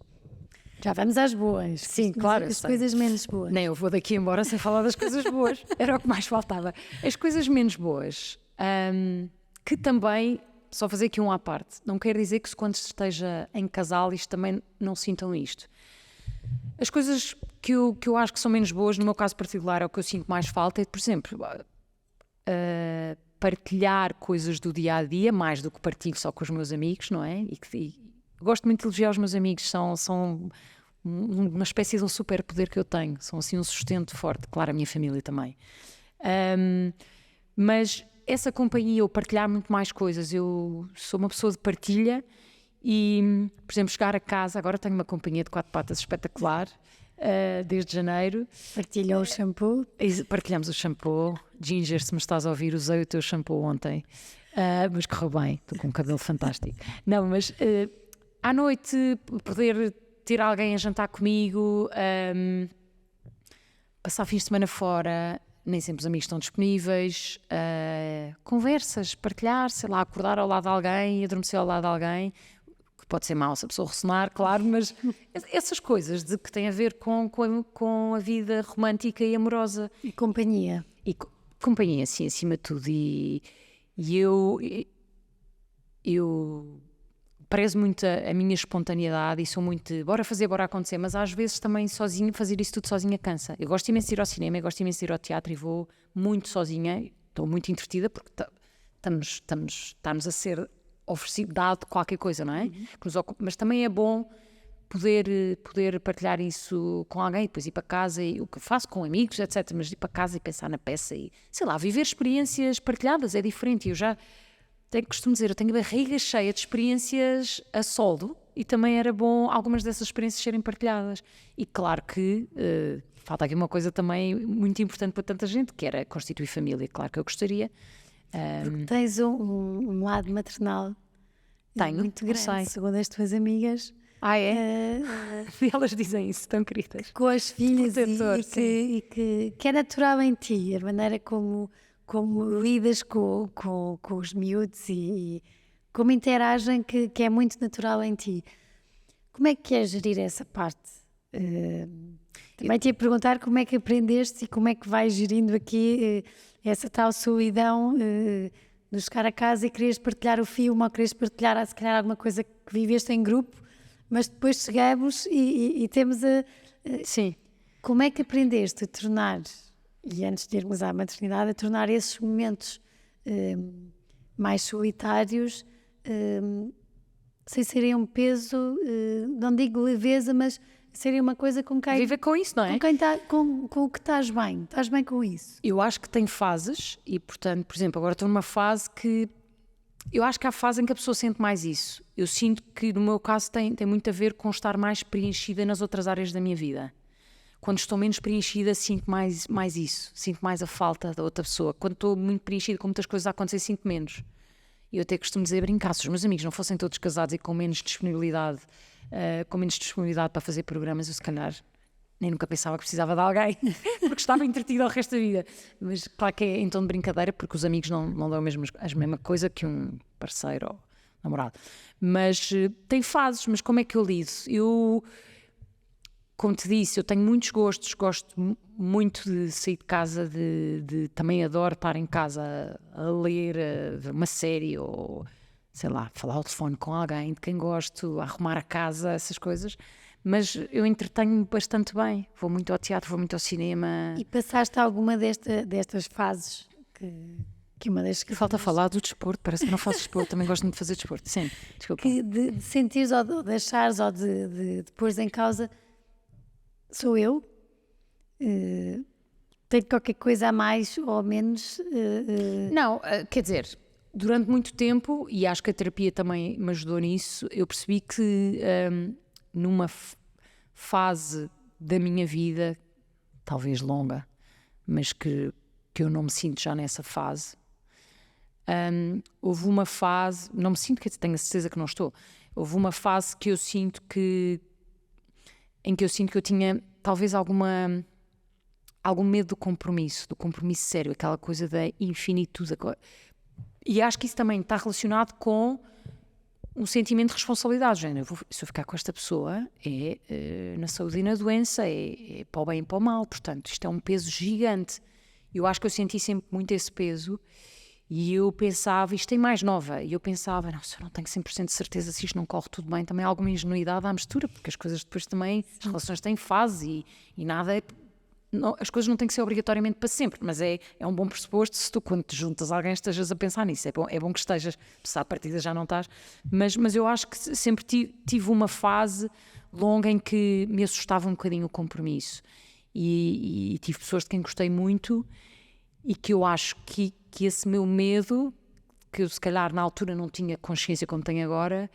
Já vamos às boas. Sim, Mas claro. as coisas menos boas. Nem eu vou daqui embora sem falar das coisas boas. Era o que mais faltava. As coisas menos boas... que também, só fazer aqui um à parte, não quer dizer que quando se esteja em casal isto também não sintam isto. As coisas que eu acho que são menos boas, no meu caso particular, é o que eu sinto mais falta, é, por exemplo, partilhar coisas do dia-a-dia, mais do que partilho só com os meus amigos, não é? E gosto muito de elogiar os meus amigos, são uma espécie de um superpoder que eu tenho, são assim um sustento forte, claro, a minha família também. Mas essa companhia, ou partilhar muito mais coisas, eu sou uma pessoa de partilha e, por exemplo, chegar a casa, agora tenho uma companhia de 4 patas espetacular, desde janeiro. Partilham o shampoo. Partilhamos o shampoo. Ginger, se me estás a ouvir, usei o teu shampoo ontem, mas correu bem, estou com um cabelo fantástico. Não, mas à noite poder ter alguém a jantar comigo, passar fins de semana fora... Nem sempre os amigos estão disponíveis, conversas, partilhar, sei lá, acordar ao lado de alguém, adormecer ao lado de alguém, que pode ser mau se a pessoa ressonar, claro, mas essas coisas de que têm a ver com a vida romântica e amorosa. E companhia. E companhia, sim, acima de tudo. E eu prezo muito a minha espontaneidade e sou muito de bora fazer, bora acontecer, mas às vezes também sozinha, fazer isso tudo sozinha cansa. Eu gosto imenso de ir ao cinema, eu gosto imenso de ir ao teatro e vou muito sozinha, estou muito entretida porque estamos a ser oferecido, dado qualquer coisa, não é? Mas também é bom poder partilhar isso com alguém, depois ir para casa, e o que faço com amigos, etc, mas ir para casa e pensar na peça e, sei lá, viver experiências partilhadas é diferente. Eu já costumo dizer, eu tenho a barriga cheia de experiências a soldo e também era bom algumas dessas experiências serem partilhadas. E claro que falta aqui uma coisa também muito importante para tanta gente, que era constituir família. Claro que eu gostaria. Porque tens um lado maternal tenho, muito grande, sei. segundo as tuas amigas. Ah, é? eh, Elas dizem isso, tão queridas. com as filhas Protetor, que é natural em ti, a maneira como lidas com os miúdos e como interagem, que é muito natural em ti. Como é que é gerir essa parte? Também te ia perguntar como é que aprendeste e como é que vais gerindo aqui essa tal solidão de chegar a casa e quereres partilhar o filme ou quereres partilhar, se calhar, alguma coisa que viveste em grupo, mas depois chegamos e temos a... Sim. Como é que aprendeste a tornar, e antes de irmos à maternidade, a tornar esses momentos mais solitários sem serem um peso, não digo leveza, mas serem uma coisa com quem... Viver com isso, não é? Com o que estás bem com isso. Eu acho que tem fases e, portanto, por exemplo, agora estou numa fase que... Eu acho que há fase em que a pessoa sente mais isso. Eu sinto que, no meu caso, tem muito a ver com estar mais preenchida nas outras áreas da minha vida. Quando estou menos preenchida, sinto mais isso. Sinto mais a falta da outra pessoa. Quando estou muito preenchida com muitas coisas a acontecer, sinto menos. E eu até costumo dizer, brincar, se os meus amigos não fossem todos casados e com menos disponibilidade para fazer programas, eu se calhar nem nunca pensava que precisava de alguém, porque estava entretida o resto da vida. Mas claro que é em tom de brincadeira, porque os amigos não dão a mesma coisa que um parceiro ou namorado. Mas tem fases, mas como é que eu lido? Eu, como te disse, eu tenho muitos gostos, gosto muito de sair de casa, também adoro estar em casa a ler uma série ou, sei lá, falar ao telefone com alguém de quem gosto, a arrumar a casa, essas coisas. Mas eu entretenho-me bastante bem. Vou muito ao teatro, vou muito ao cinema. E passaste alguma destas fases que uma das que Falta falar do desporto, parece que não faço desporto, também gosto muito de fazer desporto. Sim, desculpa. que de sentires ou de achares ou de pôres em causa, sou eu? Tenho qualquer coisa a mais ou a menos? Não, quer dizer, durante muito tempo, e acho que a terapia também me ajudou nisso, eu percebi que numa fase da minha vida, talvez longa, mas que eu não me sinto já nessa fase, houve uma fase, não me sinto, quer dizer, tenho a certeza que não estou, houve uma fase que eu sinto em que eu tinha talvez algum medo do compromisso sério, aquela coisa da infinitude. E acho que isso também está relacionado com um sentimento de responsabilidade. Género, se eu ficar com esta pessoa, é na saúde e na doença, é para o bem e para o mal. Portanto, isto é um peso gigante. Eu acho que eu senti sempre muito esse peso e eu pensava, isto é mais nova, e eu pensava, não, se eu não tenho 100% de certeza se isto não corre tudo bem, também há alguma ingenuidade à mistura, porque as coisas depois também, as relações têm fase e nada é... Não, as coisas não têm que ser obrigatoriamente para sempre, mas é um bom pressuposto se tu, quando te juntas a alguém, estejas a pensar nisso. É bom que estejas, se à partida já não estás, mas eu acho que sempre tive uma fase longa em que me assustava um bocadinho o compromisso e tive pessoas de quem gostei muito e que eu acho que esse meu medo, que eu se calhar na altura não tinha consciência como tenho agora,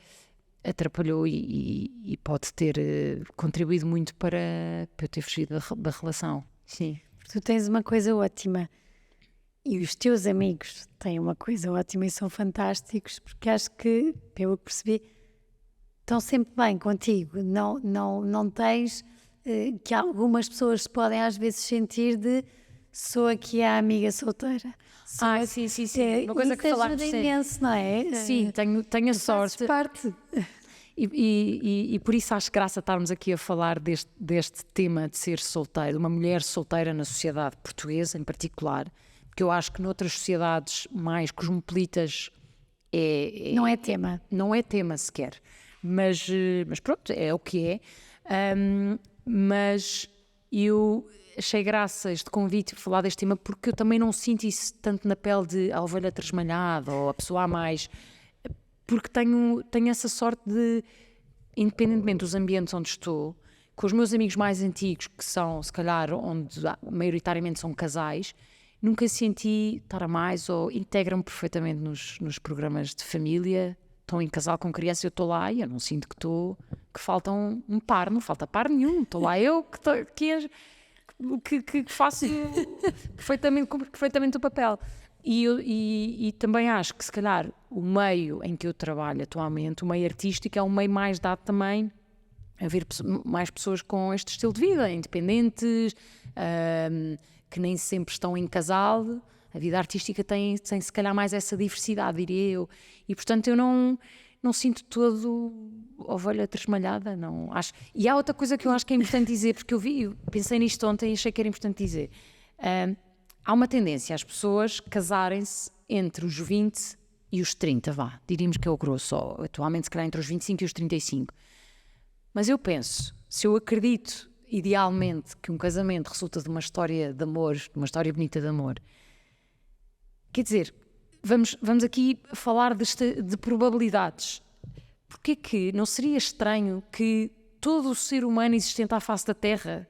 atrapalhou e pode ter contribuído muito para eu ter fugido da relação. Sim. Porque tu tens uma coisa ótima e os teus amigos têm uma coisa ótima e são fantásticos, porque acho que, pelo que percebi, estão sempre bem contigo. Não tens que algumas pessoas podem às vezes sentir de sou aqui a amiga solteira. Sim. Uma coisa que falaste, ajuda imenso, não é? Sim, tenho a sorte. Parte. E por isso acho graça estarmos aqui a falar deste tema de ser solteiro, uma mulher solteira na sociedade portuguesa em particular, porque eu acho que noutras sociedades mais cosmopolitas não é tema. Não é tema sequer, mas pronto, é o que é. Mas eu achei graça este convite de falar deste tema porque eu também não sinto isso tanto na pele de a ovelha tresmalhada ou a pessoa a mais... Porque tenho essa sorte de, independentemente dos ambientes onde estou, com os meus amigos mais antigos, que são, se calhar, onde maioritariamente são casais, nunca senti estar a mais ou integram-me perfeitamente nos programas de família. Estão em casal com criança, eu estou lá e eu não sinto que falta um par, não falta par nenhum. Estou lá eu que faço perfeitamente o papel. E também acho que, se calhar, o meio em que eu trabalho atualmente, o meio artístico, é um meio mais dado também haver mais pessoas com este estilo de vida, independentes, que nem sempre estão em casal. A vida artística tem se calhar mais essa diversidade, diria eu. E portanto eu não sinto todo ovelha tresmalhada, não acho. E há outra coisa que eu acho que é importante dizer, porque eu pensei nisto ontem e achei que era importante dizer. Há uma tendência às pessoas casarem-se entre os 20 e os 30, diríamos que é o grosso, ou atualmente se calhar entre os 25 e os 35. Mas eu penso, se eu acredito idealmente que um casamento resulta de uma história de amor, de uma história bonita de amor, quer dizer, vamos aqui falar de probabilidades. Porque é que não seria estranho que todo o ser humano existente à face da Terra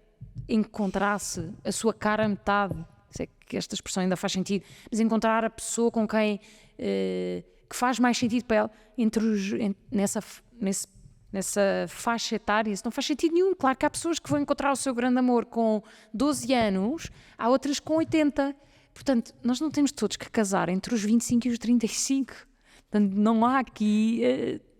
encontrasse a sua cara a metade, se é que esta expressão ainda faz sentido, mas encontrar a pessoa com quem que faz mais sentido para ela nessa faixa etária? Isso não faz sentido nenhum. Claro que há pessoas que vão encontrar o seu grande amor com 12 anos, há outras com 80. Portanto, nós não temos todos que casar entre os 25 e os 35. Portanto, não há aqui...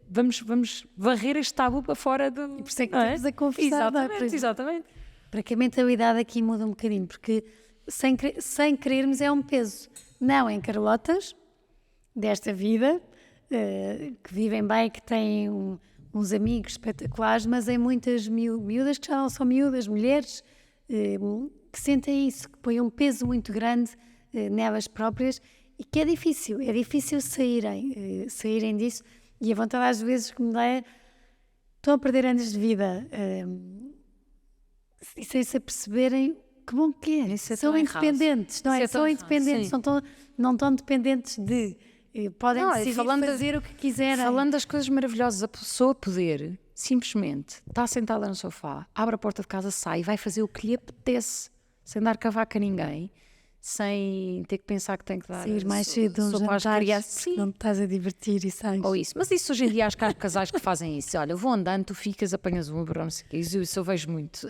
vamos varrer este tabu para fora do... E por isso é que estamos a conversar. Exatamente. Para que a mentalidade aqui muda um bocadinho, porque sem querermos é um peso. Não em Carlotas desta vida, que vivem bem, que têm uns amigos espetaculares, mas em muitas miúdas que já não são miúdas, mulheres, que sentem isso, que põem um peso muito grande nelas próprias e que é difícil saírem disso. E a vontade às vezes que me dá é: estão a perder anos de vida e sem se aperceberem que bom que é. São independentes, não é? São independentes, não estão dependentes de... podem decidir fazer o que quiserem. Falando das coisas maravilhosas, a pessoa poder simplesmente estar sentada no sofá, abre a porta de casa, sai e vai fazer o que lhe apetece, sem dar cavaco a ninguém, sem ter que pensar que tem que dar sair mais cedo uns jantares, não te estás a divertir e sais. Ou isso. Mas isso hoje em dia acho que há casais que fazem isso. Olha, eu vou andando, tu ficas, apanhas um Uber, não sei o quê. Isso eu vejo muito.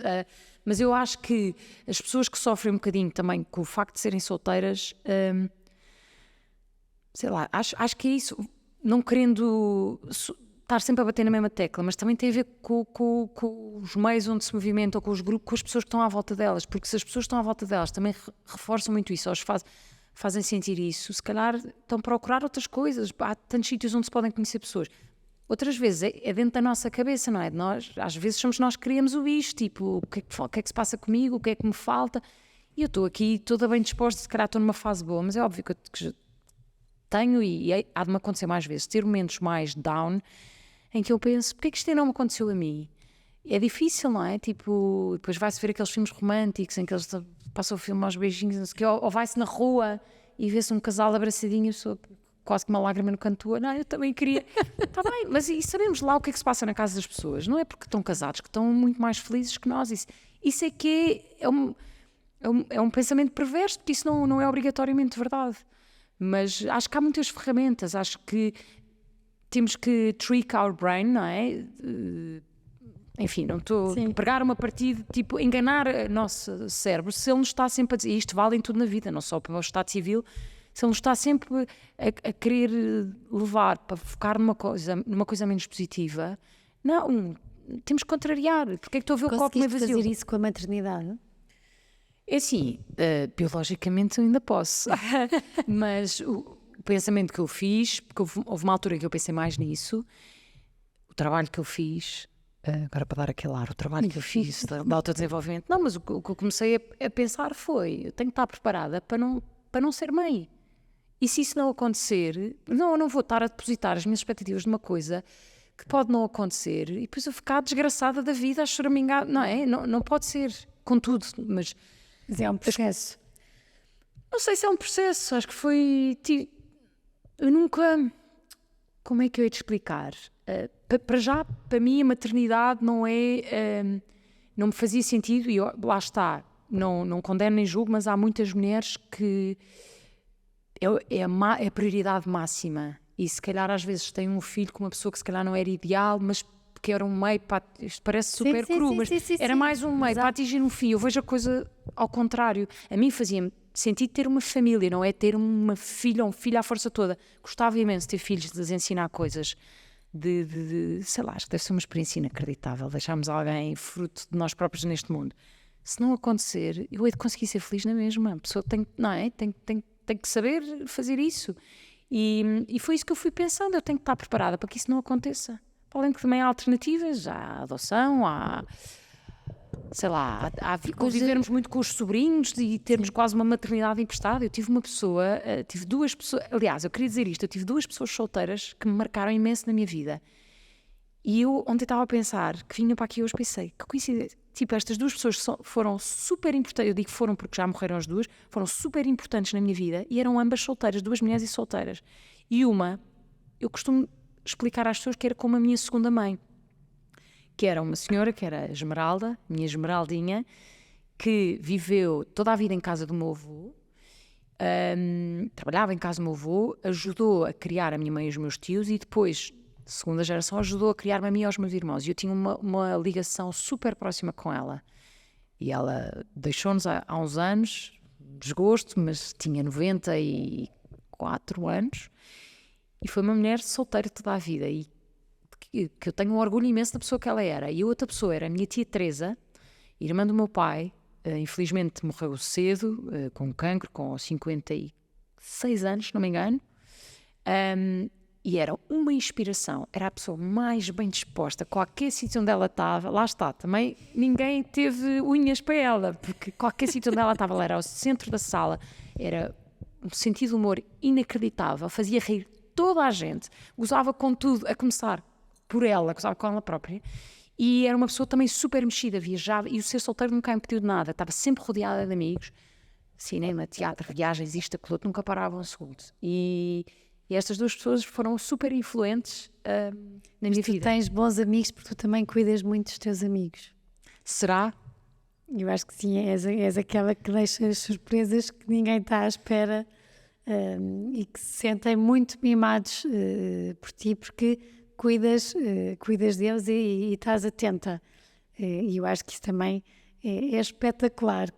Mas eu acho que as pessoas que sofrem um bocadinho também com o facto de serem solteiras, sei lá, acho que é isso, não querendo estar sempre a bater na mesma tecla, mas também tem a ver com os meios onde se movimentam, com os grupos, com as pessoas que estão à volta delas, porque se as pessoas que estão à volta delas também reforçam muito isso, ou os fazem sentir isso, se calhar estão a procurar outras coisas. Há tantos sítios onde se podem conhecer pessoas. Outras vezes é dentro da nossa cabeça, não é? Às vezes somos nós que criamos o bicho, tipo, o que é que se passa comigo, o que é que me falta, e eu estou aqui toda bem disposta, se calhar estou numa fase boa, mas é óbvio que tenho, e há de me acontecer mais vezes, ter momentos mais down, em que eu penso, porque é que isto não me aconteceu a mim? É difícil, não é? Tipo, depois vai-se ver aqueles filmes românticos em que eles passam o filme aos beijinhos, não sei o quê, ou vai-se na rua e vê-se um casal abraçadinho, quase que uma lágrima no canto do olho. Eu também queria. Está bem, mas e sabemos lá o que é que se passa na casa das pessoas? Não é porque estão casados que estão muito mais felizes que nós. Isso é que é um pensamento perverso, porque isso não é obrigatoriamente verdade. Mas acho que há muitas ferramentas, acho que temos que trick our brain, não é? Enfim, não estou a pregar uma partida, tipo, enganar o nosso cérebro, se ele nos está sempre a dizer, isto vale em tudo na vida, não só para o Estado Civil, se ele nos está sempre a querer levar para focar numa coisa menos positiva, não, temos que contrariar. Porque é que estou a ver o copo meio vazio? Conseguiste fazer isso com a maternidade? É assim, biologicamente eu ainda posso, mas o pensamento que eu fiz, porque houve uma altura que eu pensei mais nisso, o trabalho que eu fiz, agora para dar aquele ar, o trabalho que eu fiz de autodesenvolvimento, não, mas o que eu comecei a pensar foi, eu tenho que estar preparada para não ser mãe. E se isso não acontecer, eu não vou estar a depositar as minhas expectativas numa coisa que pode não acontecer e depois eu ficar desgraçada da vida a choramingar, não é? Não pode ser, contudo, mas é um processo. Não sei se é um processo, acho que foi... Eu nunca... Como é que eu ia te explicar? Para mim a maternidade não me fazia sentido e lá está, não condeno nem julgo, mas há muitas mulheres que é a prioridade máxima e se calhar às vezes têm um filho com uma pessoa que se calhar não era ideal, mas que era um meio para... Isto parece super cru, mas era mais um meio para atingir um fim. Eu vejo a coisa ao contrário. A mim fazia-me sentido ter uma família, não é ter uma filha ou um filho à força toda. Gostava imenso de ter filhos, de lhes ensinar coisas. sei lá, acho que deve ser uma experiência inacreditável, deixarmos alguém fruto de nós próprios neste mundo. Se não acontecer, eu hei de conseguir ser feliz na mesma. A pessoa tem, não é? Tem que saber fazer isso. E foi isso que eu fui pensando, eu tenho que estar preparada para que isso não aconteça. Além que também há alternativas, há adoção, há, sei lá, há convivermos muito com os sobrinhos e termos quase uma maternidade emprestada. Eu tive tive duas pessoas, aliás, eu queria dizer isto, eu tive duas pessoas solteiras que me marcaram imenso na minha vida. E eu, ontem estava a pensar, que vinha para aqui hoje, pensei, que coincidência. Tipo, estas duas pessoas foram super importantes, eu digo foram porque já morreram as duas, foram super importantes na minha vida e eram ambas solteiras, duas mulheres e solteiras. E uma, eu costumo explicar às pessoas que era como a minha segunda mãe, que era uma senhora, que era a Esmeralda, minha Esmeraldinha, que viveu toda a vida em casa do meu avô, trabalhava em casa do meu avô, ajudou a criar a minha mãe e os meus tios e depois, segunda geração, ajudou a criar-me a mim e aos meus irmãos. E eu tinha uma ligação super próxima com ela. E ela deixou-nos há uns anos, desgosto, mas tinha 94 anos. E foi uma mulher solteira toda a vida. E que eu tenho um orgulho imenso da pessoa que ela era. E a outra pessoa era a minha tia Teresa, irmã do meu pai. Infelizmente morreu cedo, com cancro, com 56 anos, se não me engano. E era uma inspiração, era a pessoa mais bem disposta, qualquer sítio onde ela estava, lá está, também ninguém teve unhas para ela, porque qualquer sítio onde ela estava, ela era ao centro da sala, era um sentido de humor inacreditável, fazia rir toda a gente, gozava com tudo, a começar por ela, gozava com ela própria, e era uma pessoa também super mexida, viajava, e o ser solteiro nunca a impediu de nada, estava sempre rodeada de amigos, cinema, teatro, viagens, isto, aquilo, outro, nunca parava um segundo, E estas duas pessoas foram super influentes na minha vida. Tu tens bons amigos porque tu também cuidas muito dos teus amigos. Será? Eu acho que sim, és aquela que deixa as surpresas que ninguém está à espera e que se sentem muito mimados por ti porque cuidas deles e estás atenta. E eu acho que isso também é espetacular.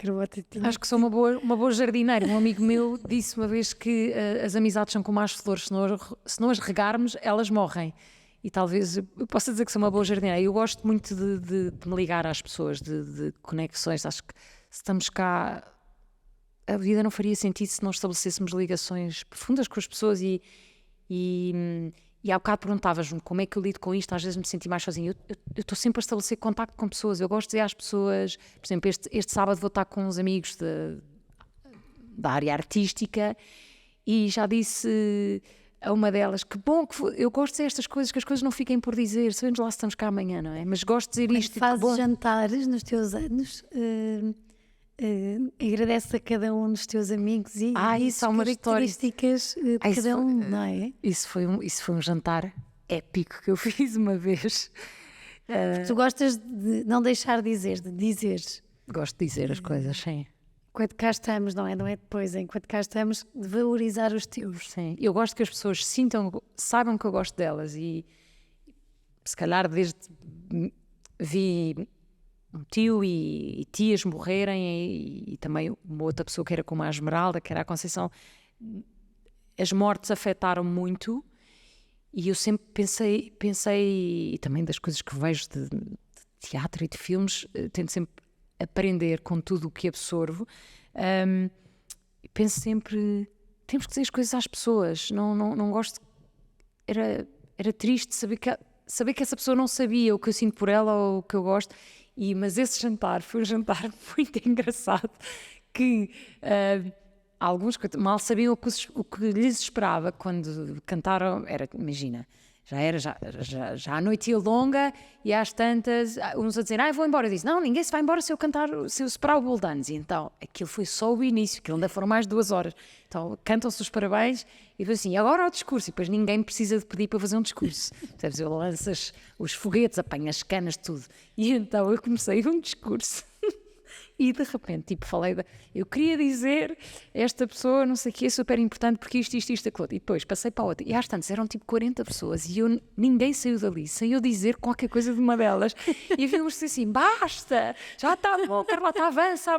Acho que sou uma boa jardineira. Um amigo meu disse uma vez que as amizades são como as flores, se não as regarmos, elas morrem. E talvez eu possa dizer que sou uma boa jardineira. Eu gosto muito de me ligar às pessoas, de conexões. Acho que se estamos cá, a vida não faria sentido se não estabelecêssemos ligações profundas com as pessoas e há bocado perguntavas-me como é que eu lido com isto, às vezes me senti mais sozinha. Eu estou sempre a estabelecer contacto com pessoas, eu gosto de dizer às pessoas, por exemplo, este sábado vou estar com uns amigos da área artística e já disse a uma delas que bom, eu gosto de dizer estas coisas, que as coisas não fiquem por dizer, sabemos lá se estamos cá amanhã, não é? Mas gosto de dizer isto. Fazes jantares nos teus anos, agradece a cada um dos teus amigos e isso há uma características de cada um, não é? Isso foi um jantar épico que eu fiz uma vez. Tu gostas de não deixar de dizer. Gosto de dizer as coisas, sim. Enquanto cá estamos, não é depois, enquanto cá estamos, de valorizar os teus. Sim, eu gosto que as pessoas saibam que eu gosto delas e se calhar desde vi um tio e tias morrerem e também uma outra pessoa que era como a Esmeralda, que era a Conceição, as mortes afetaram muito e eu sempre pensei e também das coisas que vejo de teatro e de filmes, tento sempre aprender com tudo o que absorvo, penso sempre, temos que dizer as coisas às pessoas, não gosto, era triste saber que essa pessoa não sabia o que eu sinto por ela ou o que eu gosto, mas esse jantar foi um jantar muito engraçado, que alguns mal sabiam o que lhes esperava quando cantaram, imagina, já a noite ia longa e às tantas, uns a dizer, vou embora. Eu disse, não, ninguém se vai embora se eu separar o bolo de anos. E então, aquilo foi só o início, aquilo ainda foram mais de 2 horas. Então, cantam-se os parabéns e foi assim, agora o discurso. E depois ninguém precisa de pedir para fazer um discurso. Percebes? Eu lanço os foguetes, apanho as canas, tudo. E então eu comecei um discurso. E de repente, eu queria dizer esta pessoa, não sei o que, é super importante porque isto, aquilo. E depois passei para a outra. E às tantas eram 40 pessoas e ninguém saiu dali, sem eu dizer qualquer coisa de uma delas. E havíamos de dizer assim, basta, já está bom, Carlota, avança.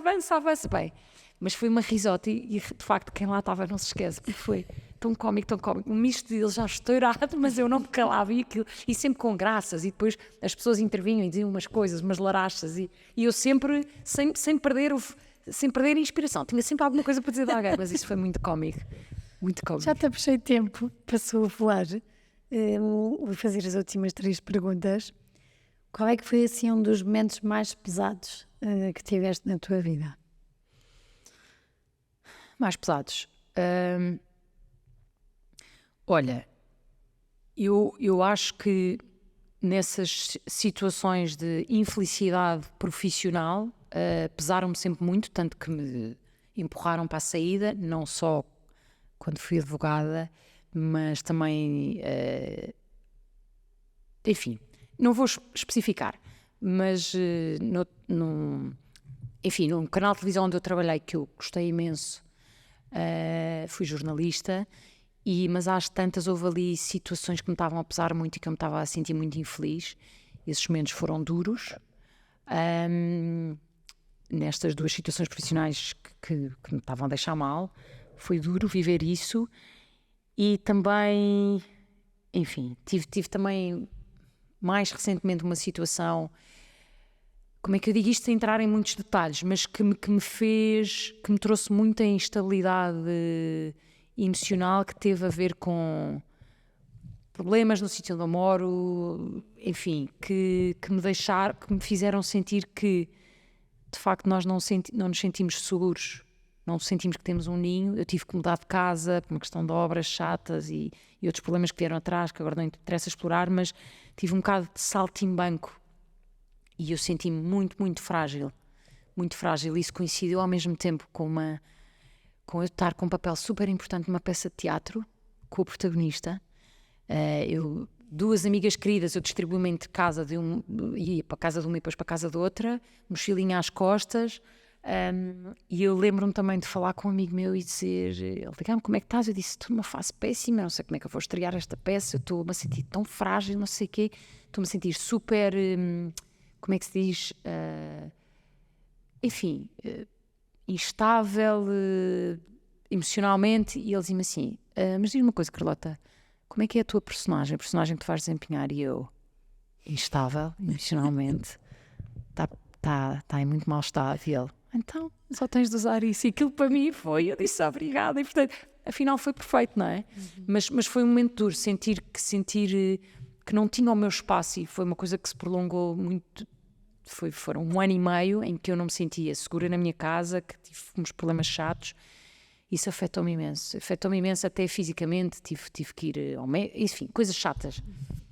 Bem, mas foi uma risota e de facto quem lá estava não se esquece, porque foi tão cómico, um misto de ele já estourado, mas eu não me calava e sempre com graças, e depois as pessoas intervinham e diziam umas coisas, umas larachas, e eu sempre, sem perder a inspiração, tinha sempre alguma coisa para dizer de alguém, mas isso foi muito cómico, muito cómico. Já te puxei tempo, passou a voar. Vou fazer as últimas 3 perguntas. Qual é que foi assim um dos momentos mais pesados que tiveste na tua vida? Mais pesados. Olha, eu acho que nessas situações de infelicidade profissional pesaram-me sempre muito, tanto que me empurraram para a saída, não só quando fui advogada, mas também, enfim, não vou especificar, mas num canal de televisão onde eu trabalhei, que eu gostei imenso, fui jornalista, mas às tantas houve ali situações que me estavam a pesar muito e que eu me estava a sentir muito infeliz. Esses momentos foram duros. Nestas 2 situações profissionais que me estavam a deixar mal, foi duro viver isso. E também, enfim, tive também mais recentemente uma situação, como é que eu digo isto sem entrar em muitos detalhes, mas que me trouxe muita instabilidade emocional, que teve a ver com problemas no sítio onde eu moro, enfim, que me fizeram sentir que de facto nós não nos sentimos seguros, não sentimos que temos um ninho. Eu tive que mudar de casa por uma questão de obras chatas e outros problemas que vieram atrás, que agora não interessa explorar, mas tive um bocado de saltimbanco e eu senti-me muito, muito frágil. Muito frágil. Isso coincidiu ao mesmo tempo com eu estar com um papel super importante numa peça de teatro, com o protagonista. 2 amigas queridas, eu distribuí-me entre casa ia para a casa de uma e depois para a casa de outra, mochilinha às costas, e eu lembro-me também de falar com um amigo meu e dizer, ele ligava-me, como é que estás? Eu disse, estou numa fase péssima, não sei como é que eu vou estrear esta peça, eu estou-me a sentir tão frágil, não sei o quê, estou-me a sentir super, como é que se diz, enfim, instável emocionalmente. E ele dizia-me assim, mas diz-me uma coisa, Carlota, como é que é a tua personagem, a personagem que tu vais desempenhar? E eu, instável emocionalmente, está em muito mau estado. E ele, então só tens de usar isso. E aquilo para mim eu disse obrigada, e portanto afinal foi perfeito, não é? Mas foi um momento duro, sentir que não tinha o meu espaço, e foi uma coisa que se prolongou muito. Foram 1 ano e meio em que eu não me sentia segura na minha casa, que tive uns problemas chatos. Isso afetou-me imenso até fisicamente, tive que ir ao médico, enfim, coisas chatas.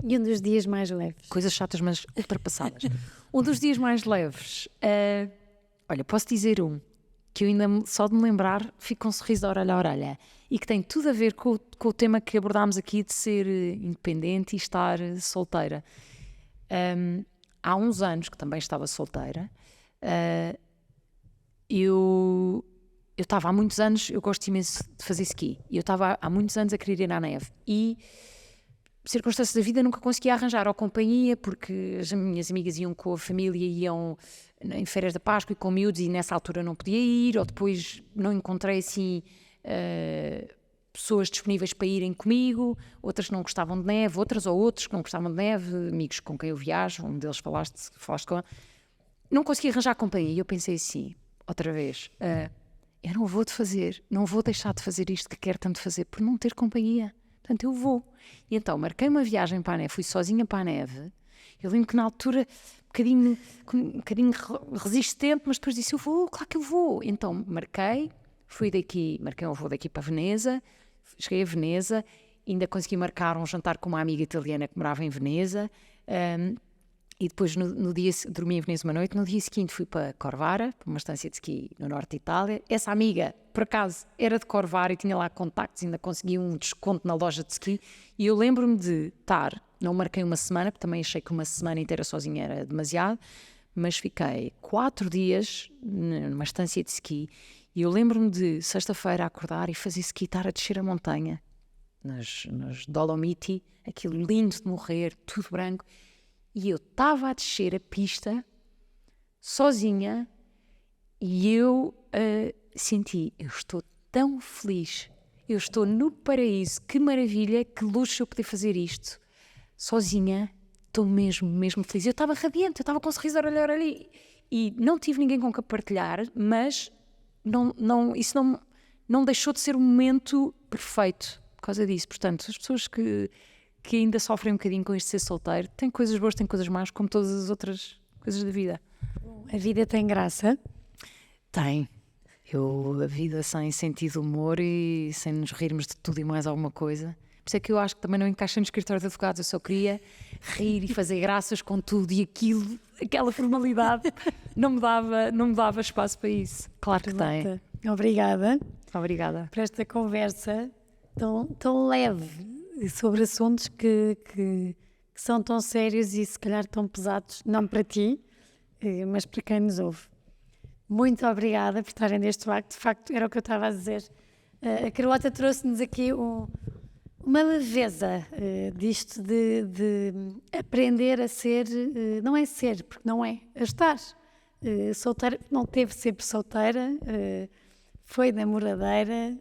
E um dos dias mais leves? Coisas chatas, mas ultrapassadas. Um dos dias mais leves, olha, posso dizer que eu ainda, só de me lembrar, fico com um sorriso de orelha a orelha, e que tem tudo a ver com o tema que abordámos aqui de ser independente e estar solteira. Há uns anos, que também estava solteira, eu estava há muitos anos, eu gosto imenso de fazer ski, e eu estava há muitos anos a querer ir à neve, e circunstâncias da vida nunca conseguia arranjar ou companhia, porque as minhas amigas iam com a família, iam em férias da Páscoa e com miúdos, e nessa altura não podia ir, ou depois não encontrei assim pessoas disponíveis para irem comigo, outras que não gostavam de neve, outros que não gostavam de neve, amigos com quem eu viajo, um deles falaste com ele, não conseguia arranjar companhia. E eu pensei assim, outra vez, eu não vou deixar de fazer isto que quero tanto fazer por não ter companhia, portanto eu vou. E então marquei uma viagem para a neve, fui sozinha para a neve. Eu lembro que na altura um bocadinho resistente, mas depois disse, eu vou, claro que eu vou. Então marquei um voo daqui para Veneza, cheguei a Veneza, ainda consegui marcar um jantar com uma amiga italiana que morava em Veneza, e depois no dia, dormi em Veneza uma noite, no dia seguinte fui para Corvara, para uma estância de ski no norte de Itália. Essa amiga, por acaso, era de Corvara e tinha lá contactos, ainda consegui um desconto na loja de ski, e eu lembro-me de não marquei uma semana, porque também achei que uma semana inteira sozinha era demasiado, mas fiquei 4 dias numa estância de ski, e eu lembro-me de sexta-feira acordar e fazer ski, estar a descer a montanha, nas Dolomiti, aquilo lindo de morrer, tudo branco, e eu estava a descer a pista sozinha, e eu senti, eu estou tão feliz, eu estou no paraíso, que maravilha, que luxo eu poder fazer isto. Sozinha, estou mesmo feliz. Eu estava radiante, eu estava com um sorriso a olhar ali. E não tive ninguém com quem partilhar, mas isso não deixou de ser um momento perfeito por causa disso. Portanto, as pessoas que ainda sofrem um bocadinho com isto de ser solteiro, têm coisas boas, têm coisas más, como todas as outras coisas da vida. A vida tem graça? Tem. A vida sem sentido de humor e sem nos rirmos de tudo e mais alguma coisa. Por isso é que eu acho que também não encaixa no escritório de advogados. Eu só queria rir e fazer graças com tudo e aquilo, aquela formalidade. Não me dava espaço para isso. Claro que tem. Obrigada. Obrigada. Por esta conversa tão leve sobre assuntos que são tão sérios e se calhar tão pesados, não para ti, mas para quem nos ouve. Muito obrigada por estarem neste acto. De facto, era o que eu estava a dizer. A Carlota trouxe-nos aqui uma leveza disto de aprender a ser, não é ser, porque não é, a estar. Solteira, não teve sempre solteira, foi namoradeira.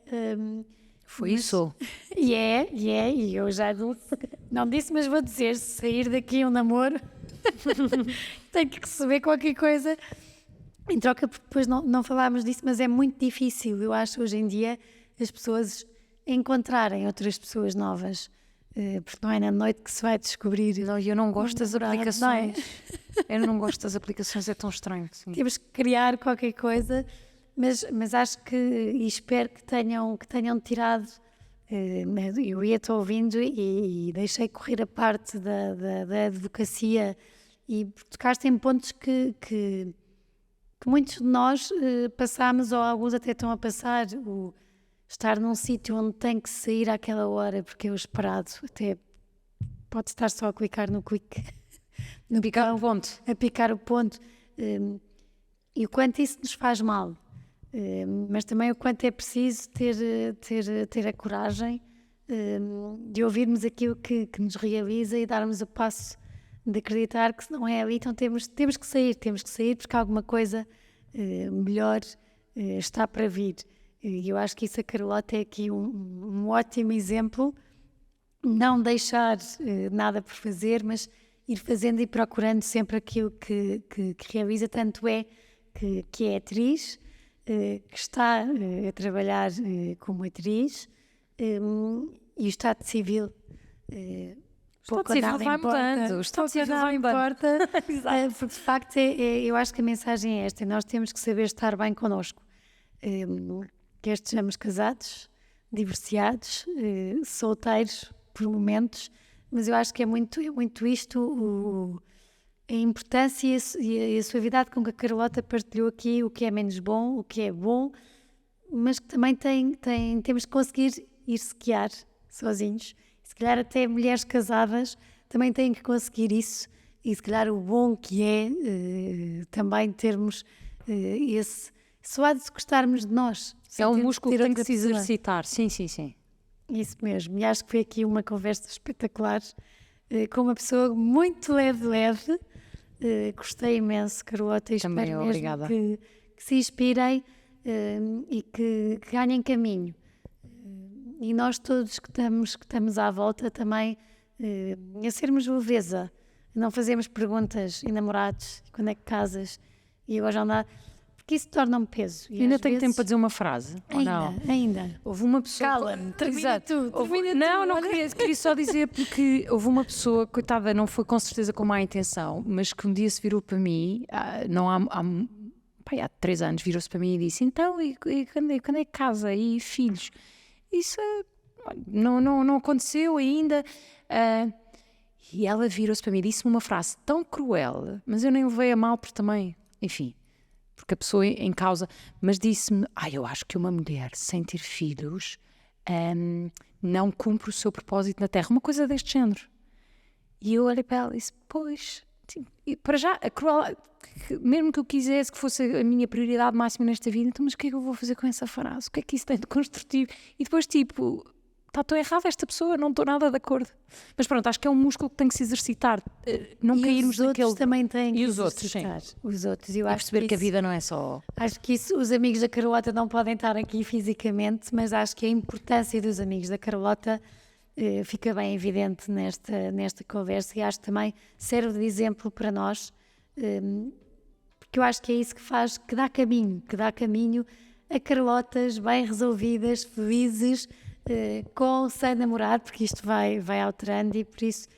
Foi isso. E eu já não disse, mas vou dizer, se sair daqui um namoro, tenho que receber qualquer coisa em troca, porque depois não falámos disso, mas é muito difícil, eu acho, hoje em dia, as pessoas encontrarem outras pessoas novas, porque não é na noite que se vai descobrir. Não, eu não gosto das aplicações. Não é? Eu não gosto das aplicações, é tão estranho. Sim. Temos que criar qualquer coisa, mas acho que, e espero que tenham tirado. Eu ia-te ouvindo e deixei correr a parte da advocacia e tocaste em pontos que muitos de nós passámos, ou alguns até estão a passar, o estar num sítio onde tem que sair àquela hora porque é o esperado, até pode estar só a clicar no clique, no picar o ponto, a picar o ponto, e o quanto isso nos faz mal, mas também o quanto é preciso ter a coragem de ouvirmos aquilo que nos realiza e darmos o passo de acreditar que se não é ali, então temos que sair porque alguma coisa melhor está para vir. E eu acho que isso, a Carlota é aqui um ótimo exemplo. Não deixar nada por fazer, mas ir fazendo e procurando sempre aquilo que realiza. Tanto é que é atriz, que está a trabalhar como atriz, e o Estado Civil. O Estado Civil vai mudando. O Estado Civil vai importa. Porque de facto eu acho que a mensagem é esta: nós temos que saber estar bem connosco. Quer estejamos casados, divorciados, solteiros por momentos, mas eu acho que é muito isto, a importância e a suavidade com que a Carlota partilhou aqui o que é menos bom, o que é bom, mas que também temos que conseguir ir sequear sozinhos. Se calhar até mulheres casadas também têm que conseguir isso, e se calhar o bom que é também termos esse suado de gostarmos de nós. É um músculo que tem que se exercitar. Sim. Isso mesmo. E acho que foi aqui uma conversa espetacular com uma pessoa muito leve. Gostei imenso, Carlota. E também espero obrigada. Mesmo que se inspirem e que ganhem caminho. E nós todos que estamos à volta também a sermos leveza. Não fazemos perguntas e namorados, quando é que casas, e agora já não dá. Porque isso torna um peso. E ainda tenho tempo para dizer uma frase? Ainda. Houve uma pessoa... Cala-me, termina tudo. Não queria só dizer, porque houve uma pessoa, coitada, não foi com certeza com má intenção, mas que um dia se virou para mim, há 3 anos, virou-se para mim e disse: então, e quando é que casa? E filhos? Isso não aconteceu ainda. E ela virou-se para mim e disse-me uma frase tão cruel, mas eu nem levei a mal, porque também, enfim... porque a pessoa em causa, mas disse-me: eu acho que uma mulher sem ter filhos não cumpre o seu propósito na Terra, uma coisa deste género. E eu olhei para ela e disse: pois, sim, e para já, a cruel, mesmo que eu quisesse que fosse a minha prioridade máxima nesta vida, então, mas o que é que eu vou fazer com essa frase? O que é que isso tem de construtivo? E depois, está tão errada esta pessoa, não estou nada de acordo. Mas pronto, acho que é um músculo que tem que se exercitar, não E cairmos os outros naquele... também têm que E os outros, sim. exercitar. Os outros, eu E acho perceber que a isso- vida não é só... Acho que isso, os amigos da Carlota não podem estar aqui fisicamente, mas acho que a importância dos amigos da Carlota fica bem evidente nesta conversa, e acho que também serve de exemplo para nós, porque eu acho que é isso que faz, que dá caminho a Carlotas bem resolvidas, felizes, com ou sem namorado, porque isto vai alterando, e por isso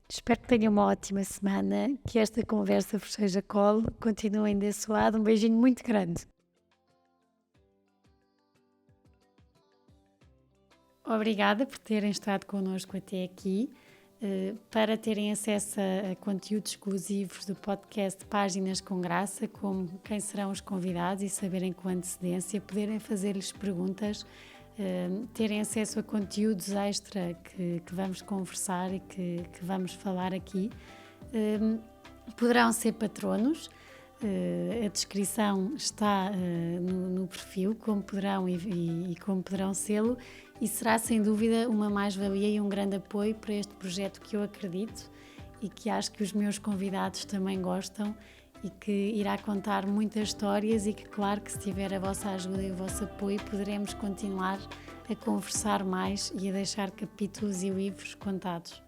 espero que tenham uma ótima semana, que esta conversa vos seja colo, continuem desse lado, um beijinho muito grande. Obrigada por terem estado connosco até aqui. Para terem acesso a conteúdos exclusivos do podcast Páginas com Graça, como quem serão os convidados e saberem com antecedência, poderem fazer-lhes perguntas, terem acesso a conteúdos extra que vamos conversar e que vamos falar aqui, poderão ser patronos. A descrição está no perfil, como poderão e como poderão sê-lo, e será sem dúvida uma mais-valia e um grande apoio para este projeto que eu acredito e que acho que os meus convidados também gostam, e que irá contar muitas histórias, e que, claro, que se tiver a vossa ajuda e o vosso apoio, poderemos continuar a conversar mais e a deixar capítulos e livros contados.